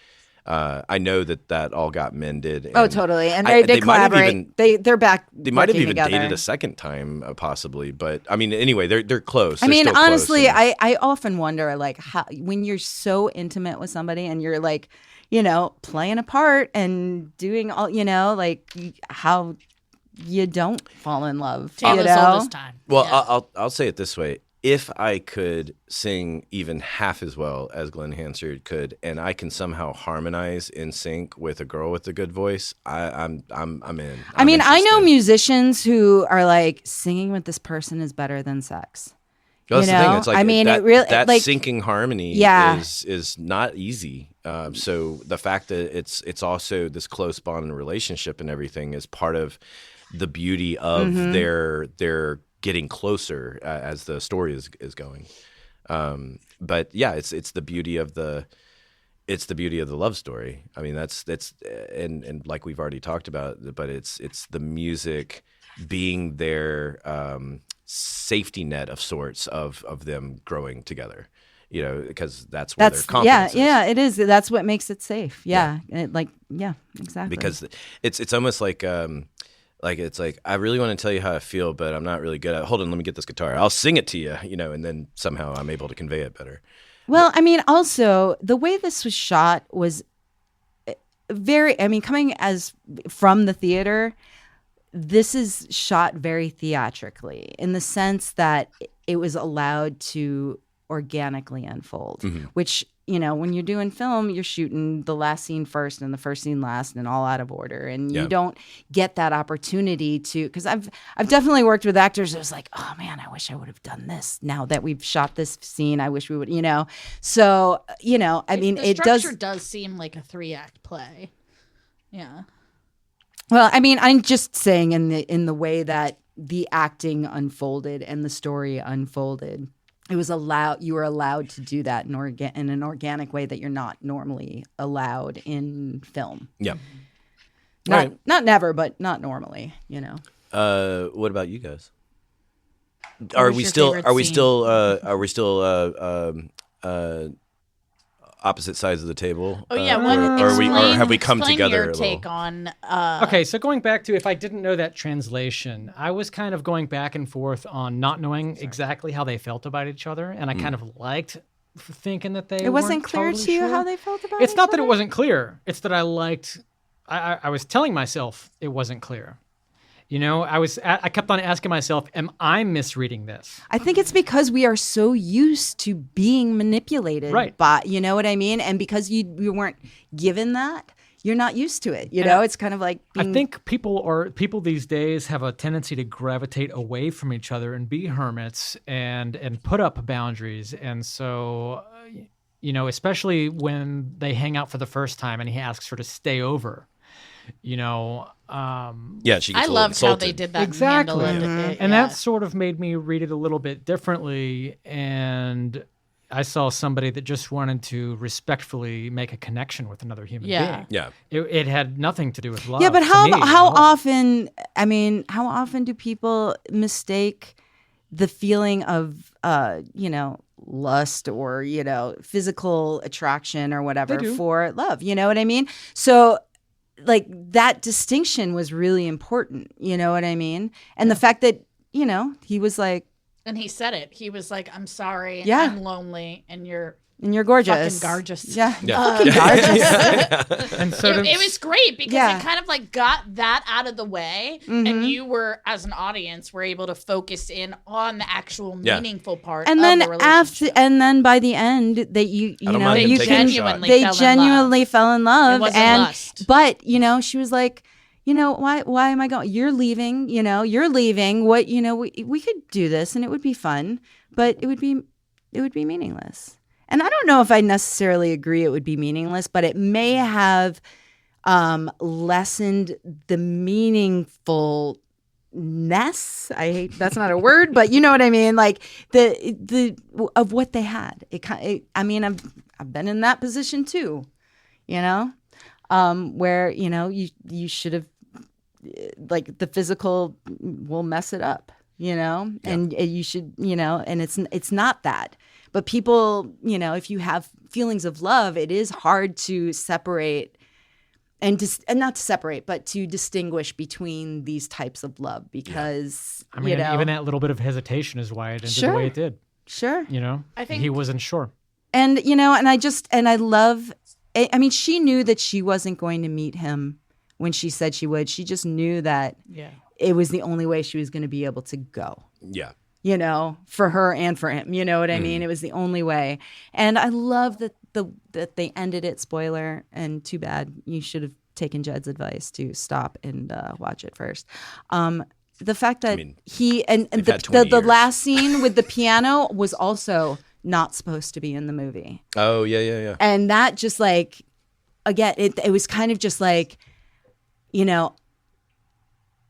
I know that all got mended. Oh, totally. And they collaborate. They're back. They might have even together. dated a second time, possibly. But I mean, anyway, they're close. I mean, honestly, close, I often wonder, like, how when you're so intimate with somebody and you're like, playing a part and doing all, like how you don't fall in love. Taylor's all this time. Well, yeah. I'll say it this way. If I could sing even half as well as Glenn Hansard could, and I can somehow harmonize in sync with a girl with a good voice, I'm in. I mean, I know musicians who are like, singing with this person is better than sex. Well, that's the thing. It's like, I mean, that, it really that like syncing harmony is not easy. So the fact that it's also this close bond and relationship and everything is part of the beauty of their getting closer as the story is going. But yeah, it's the beauty of the love story. I mean, that's and like we've already talked about, but it's the music being their safety net of sorts of them growing together. Because that's where their confidence is. Yeah, it is. That's what makes it safe. Yeah. Exactly. Because it's almost like it's like, I really want to tell you how I feel, but I'm not really good at it. Hold on, let me get this guitar. I'll sing it to you, and then somehow I'm able to convey it better. Well, I mean, also the way this was shot was coming as from the theater, this is shot very theatrically in the sense that it was allowed to organically unfold, which, you know, when you're doing film, you're shooting the last scene first and the first scene last and all out of order. And you don't get that opportunity to, because I've definitely worked with actors who's like, oh man, I wish I would have done this. Now that we've shot this scene, I wish we would, you know. So, you know, I mean, the it does. structure does seem like a 3-act play. Yeah. Well, I mean, I'm just saying in the way that the acting unfolded and the story unfolded. It was you were allowed to do that in an organic way that you're not normally allowed in film. Yeah. Not never, but not normally, you know. What about you guys? What was your Are we still opposite sides of the table? Oh yeah, or have we come together? Your take on Okay, so going back to if I didn't know that translation, I was kind of going back and forth on not knowing exactly how they felt about each other, and I kind of liked thinking that they. It wasn't weren't clear totally to you sure. how they felt about. It's each not that other? it wasn't clear. It's that I liked. I was telling myself it wasn't clear. You know, I kept on asking myself, am I misreading this? I think it's because we are so used to being manipulated, Right. by, you know what I mean? And because you weren't given that, you're not used to it. You know, it's kind of like being, I think people these days have a tendency to gravitate away from each other and be hermits and put up boundaries. And so, you know, especially when they hang out for the first time and he asks her to stay over, you know. Yeah, she gets I a little loved how insulted. they did that. Exactly. And handled it. And Yeah. that sort of made me read it a little bit differently. And I saw somebody that just wanted to respectfully make a connection with another human being. Yeah. It had nothing to do with love. yeah, but to how me at how all. often? I mean, how often do people mistake the feeling of you know, lust or, you know, physical attraction or whatever They do. for love? You know what I mean? So like that distinction was really important. You know what I mean? And the fact that, you know, he was like, And he said it. He was like, "I'm sorry. Yeah. I'm lonely, and you're and you're gorgeous. fucking gorgeous." Yeah. Fucking gorgeous. And so It was great because Yeah. it kind of like got that out of the way, Mm-hmm. and you were, as an audience, were able to focus in on the actual Yeah. meaningful part. And of then the relationship. and then by the end that you I don't know, mind him you taking a can shot. they genuinely fell in love. It wasn't And lust. but, you know, she was like, you know, why am I going? You're leaving, you know, you're leaving. What, you know, we could do this and it would be fun, but it would be meaningless. And I don't know if I necessarily agree it would be meaningless, but it may have lessened the meaningfulness. I hate, that's not a word, but you know what I mean? Like the of what they had. I mean, I've been in that position too, you know, where, you know, you should have, like, the physical will mess it up, you know, and you should, you know, and it's not that. But people, you know, if you have feelings of love, it is hard to separate and not to separate, but to distinguish between these types of love because, I mean, you know, even that little bit of hesitation is why it ended Sure. the way it did. sure. You know, I think- he wasn't sure. And, you know, and I love, I mean, she knew that she wasn't going to meet him when she said she would. She just knew that Yeah. it was the only way she was going to be able to go. Yeah. You know, for her and for him. You know what I mean? It was the only way. And I love that that they ended it. Spoiler, and too bad. You should have taken Jed's advice to stop and watch it first. The fact that he and they've had 20 the years. last scene with the piano was also not supposed to be in the movie. Oh, yeah. And that just, like, again, it was kind of just like, you know,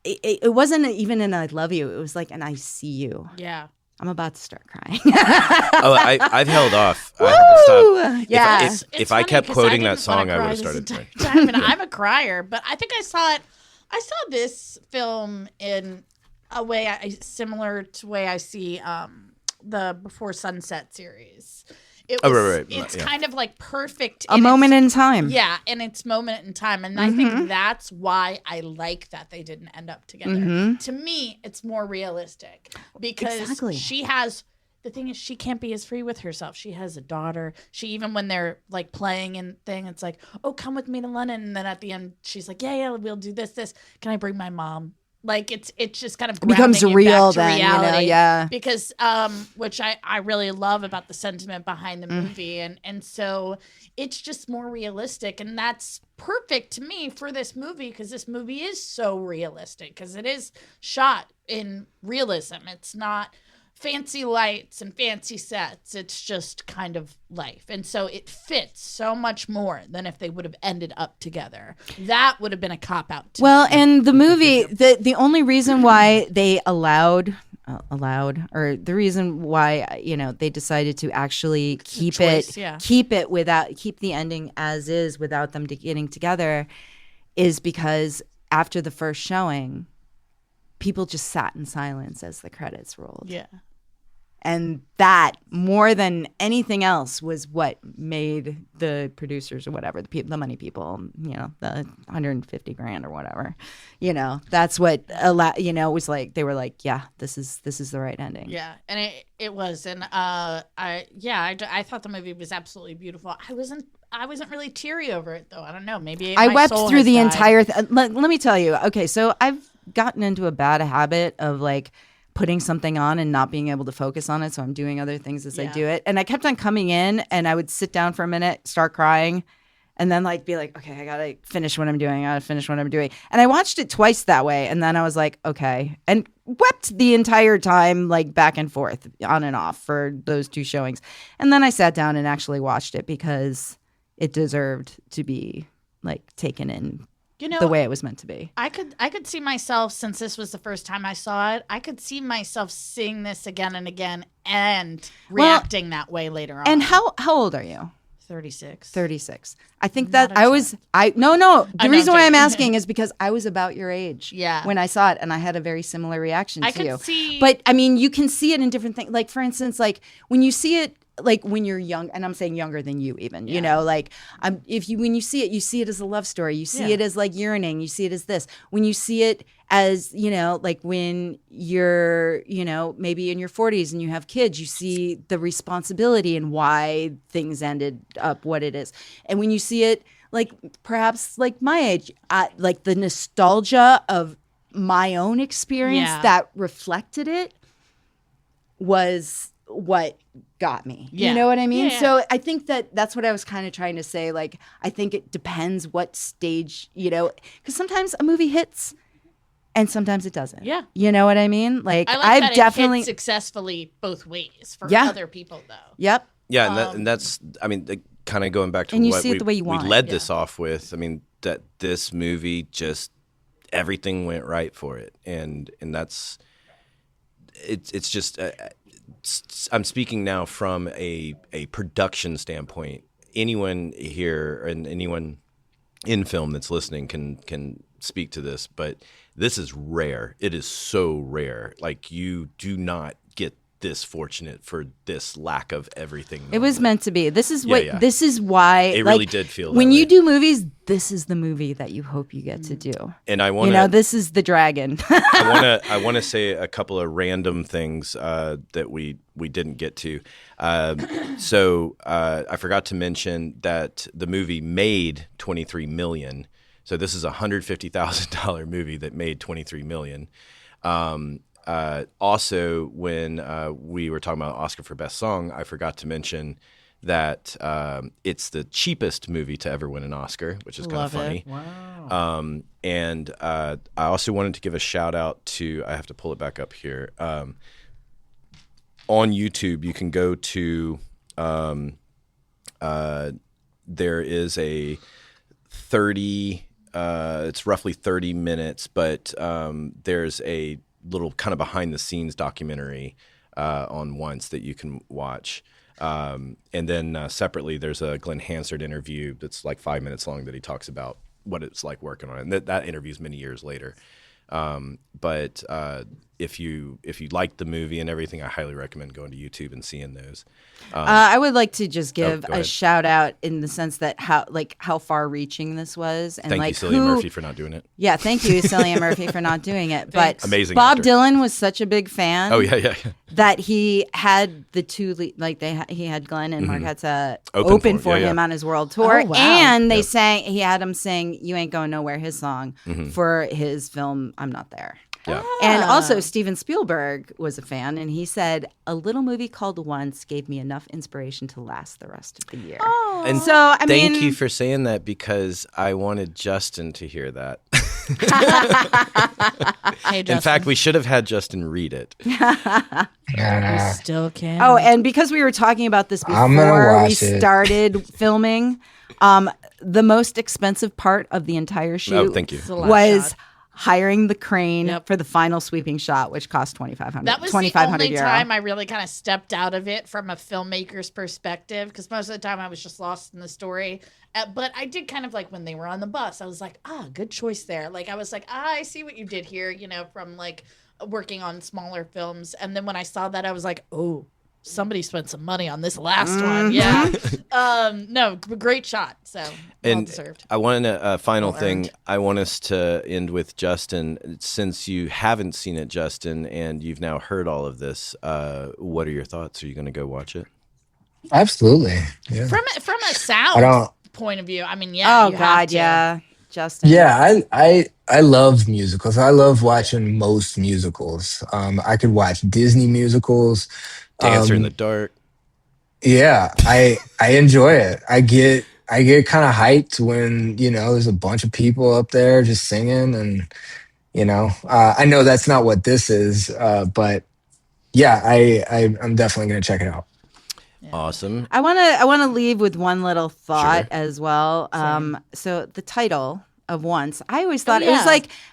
it wasn't even an I love you. It was like an I see you. Yeah. I'm about to start crying. Oh, I've held off. I haven't stopped. Yeah. If I funny kept 'cause quoting didn't that song, wanna I would cry have this started crying. entire time, and I'm a crier, but I think I saw this film in a way similar to the way I see the Before Sunset series. It was, right. It's Yeah. kind of like perfect. A in moment its, in time. Yeah, in its moment in time. And I think that's why I like that they didn't end up together. To me, it's more realistic because Exactly. she has. The thing is, she can't be as free with herself. She has a daughter. She, even when they're like playing and thing, it's like, oh, come with me to London. And then at the end, she's like, yeah, we'll do this. Can I bring my mom Like it's just kind of It becomes grounding you real back to then, reality. yeah. Because which I really love about the sentiment behind the movie, and so it's just more realistic, and that's perfect to me for this movie because this movie is so realistic because it is shot in realism. It's not fancy lights and fancy sets. It's just kind of life. And so it fits so much more than if they would have ended up together. That would have been a cop-out to me. And the movie, the only reason why they allowed, or the reason why, they decided to actually keep the ending as is without them getting together is because after the first showing, people just sat in silence as the credits rolled. Yeah. And that, more than anything else, was what made the producers or whatever, the money people, the $150,000 or whatever, that's what was like, they were like, yeah, this is the right ending. Yeah. And it was. And I thought the movie was absolutely beautiful. I wasn't really teary over it though. I don't know. Maybe I my wept soul through has the died. entire let me tell you. Okay, so I've gotten into a bad habit of like putting something on and not being able to focus on it, so I'm doing other things as I do it. And I kept on coming in, and I would sit down for a minute, start crying, and then like be like, okay, I gotta finish what I'm doing. And I watched it twice that way, and then I was like, okay, and wept the entire time, like back and forth, on and off for those two showings. And then I sat down and actually watched it because it deserved to be like taken in the way it was meant to be. I could see myself, since this was the first time I saw it, I could see myself seeing this again and again and reacting that way later on. And how old are you? 36. 36. I think that the reason why I'm asking is because I was about your age when I saw it, and I had a very similar reaction to you. See, but I mean, you can see it in different things. Like, for instance, like when you see it, like when you're young, and I'm saying younger than you even, like when you see it as a love story, you see it as like yearning, you see it as this. When you see it as, like when you're, maybe in your 40s and you have kids, you see the responsibility and why things ended up what it is. And when you see it, like perhaps like my age, like the nostalgia of my own experience that reflected it was what got me. You know what I mean? Yeah. So I think that's what I was kind of trying to say. Like, I think it depends what stage, because sometimes a movie hits and sometimes it doesn't. Yeah. You know what I mean? Like, I've I've definitely it hit successfully both ways for other people though. Yep. Yeah, and that's I mean, kind of going back to and you what see it the way you we want. led this off with. I mean, that this movie just everything went right for it, and that's it's just. I'm speaking now from a production standpoint. Anyone here and anyone in film that's listening can speak to this, but this is rare. It is so rare. Like, you do not get this fortunate for this lack of everything. It was meant to be. This is what. Yeah. This is why it really did feel that when way. you do movies. This is the movie that you hope you get to do. And I want to, this is the dragon. I want to say a couple of random things that we didn't get to. So I forgot to mention that the movie made $23 million. So this is a $150,000 movie that made $23 million. Also, when we were talking about Oscar for Best Song, I forgot to mention that it's the cheapest movie to ever win an Oscar, which is kind of funny. Wow. And I also wanted to give a shout out to, I have to pull it back up here. On YouTube, you can go to, there is a 30, it's roughly 30 minutes, but there's a little kind of behind the scenes documentary on Once that you can watch. And then separately, there's a Glenn Hansard interview that's like 5 minutes long that he talks about what it's like working on it. And that interview is many years later. But if you like the movie and everything, I highly recommend going to YouTube and seeing those. I would like to just give go a ahead. shout out in the sense that how far reaching this was, and Thank like you, Cillian Murphy, for not doing it. Yeah, thank you, Cillian Murphy, for not doing it. But Amazing Bob actor. Dylan was such a big fan. Oh yeah. That he had the two he had Glenn and Marquetta Open open for for him, him on his world tour, Oh, wow. and he had him sing "You Ain't Going Nowhere," his song for his film "I'm Not There." Yeah. And also, Steven Spielberg was a fan, and he said, a little movie called Once gave me enough inspiration to last the rest of the year. And So, I thank mean, you for saying that because I wanted Justin to hear that. Hey, Justin. In fact, we should have had Justin read it. We still can. Oh, and because we were talking about this I'm gonna before we watch it. started filming, the most expensive part of the entire shoot thank you. It's the last was shot. hiring the crane Yep. for the final sweeping shot, which cost $2,500. That was the only time I really kind of stepped out of it from a filmmaker's perspective, because most of the time I was just lost in the story. But I did kind of like when they were on the bus, I was like, good choice there. Like, I was like, I see what you did here, from like working on smaller films. And then when I saw that, I was like, oh, somebody spent some money on this last one. Yeah. No, great shot. So well And deserved. I want a final Well thing. earned. I want us to end with Justin. Since you haven't seen it, Justin, and you've now heard all of this, what are your thoughts? Are you going to go watch it? Absolutely. Yeah. From a I sound don't. point of view, I mean, yeah. Oh, you have God, to. yeah. Justin. Yeah, I love musicals. I love watching most musicals. I could watch Disney musicals. Dancer in the Dark. Yeah, I enjoy it. I get kind of hyped when there's a bunch of people up there just singing, and I know that's not what this is, but yeah, I'm definitely gonna check it out. Awesome. I want to leave with one little thought Sure. as well. So the title of Once, I always thought yeah. it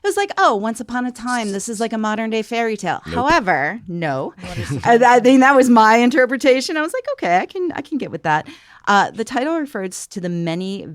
was like, oh, Once Upon a Time. This is like a modern day fairy tale. However, no, I think that was my interpretation. I was like, okay, I can get with that. The title refers to the many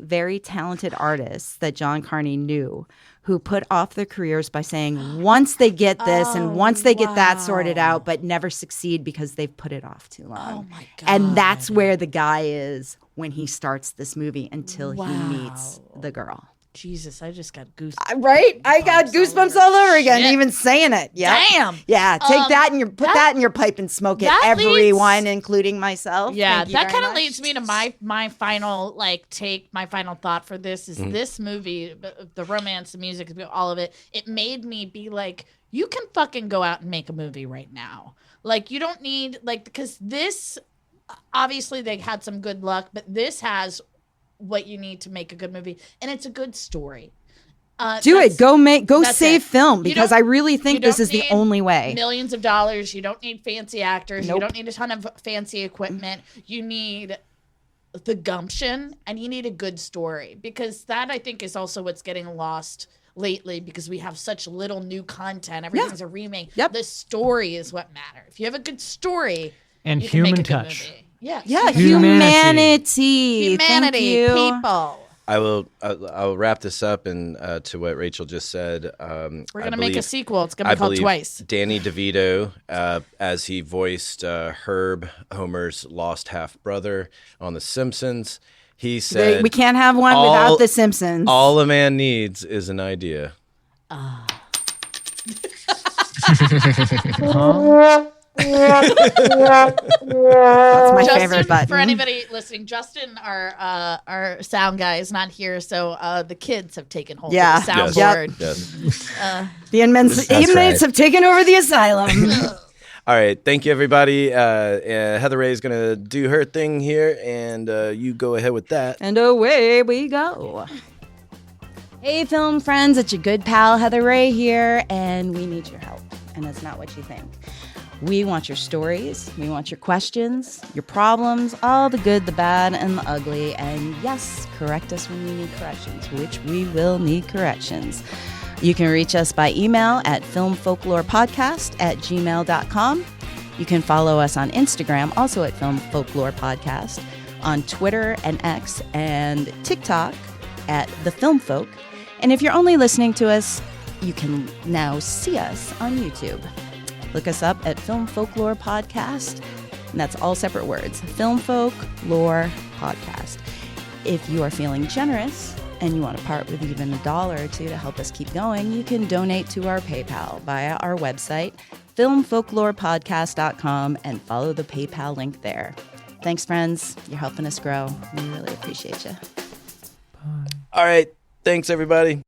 very talented artists that John Carney knew, who put off their careers by saying once they get this and once they get that sorted out, but never succeed because they've put it off too long. Oh my God. And that's where the guy is when he starts this movie until he meets the girl. Jesus, I just got goosebumps. Right? I got goosebumps all over again, Shit. even saying it. Yeah. Damn. Yeah. Take that and put that in your pipe and smoke it. that Everyone, including myself. Yeah, Thank you that very kind of much. leads me to my final my final thought for this is this movie, the romance, the music, all of it. It made me be like, you can fucking go out and make a movie right now. Like, you don't need because this obviously they had some good luck, but this has what you need to make a good movie, and it's a good story. Do it. Go that's save it. film, You because don't- I really you think this don't is the need only way. Millions of dollars. You don't need fancy actors. Nope. You don't need a ton of fancy equipment. You need the gumption, and you need a good story, because that, I think, is also what's getting lost lately, because we have such little new content. Everything's a remake. Yep. The story is what matters. If you have a good story, And you can make human a good touch. movie. Yeah. Yeah, Humanity. Humanity, Thank you. people. I'll wrap this up and to what Rachel just said. We're gonna make a sequel. It's gonna be called believe Twice. Danny DeVito, as he voiced Herb, Homer's lost half brother on The Simpsons, he said, We can't have one without The Simpsons. All a man needs is an idea. That's my Justin, favorite button. for anybody listening, Justin, our sound guy, is not here, so the kids have taken hold Yeah. of the Yes. soundboard. Yes. The inmates right. have taken over the asylum. All right. Thank you, everybody. Heather Ray is going to do her thing here, and you go ahead with that. And away we go. Hey, film friends, it's your good pal Heather Ray here, and we need your help. And it's not what you think. We want your stories, we want your questions, your problems, all the good, the bad, and the ugly. And yes, correct us when we need corrections, which we will need corrections. You can reach us by email at filmfolklorepodcast@gmail.com. You can follow us on Instagram, also at Film Folklore Podcast, on Twitter and X and TikTok at The Film Folk. And if you're only listening to us, you can now see us on YouTube. Look us up at Film Folklore Podcast, and that's all separate words. Film Folklore Podcast. If you are feeling generous and you want to part with even $1 or $2 to help us keep going, you can donate to our PayPal via our website, filmfolklorepodcast.com, and follow the PayPal link there. Thanks, friends. You're helping us grow. We really appreciate you. All right. Thanks, everybody.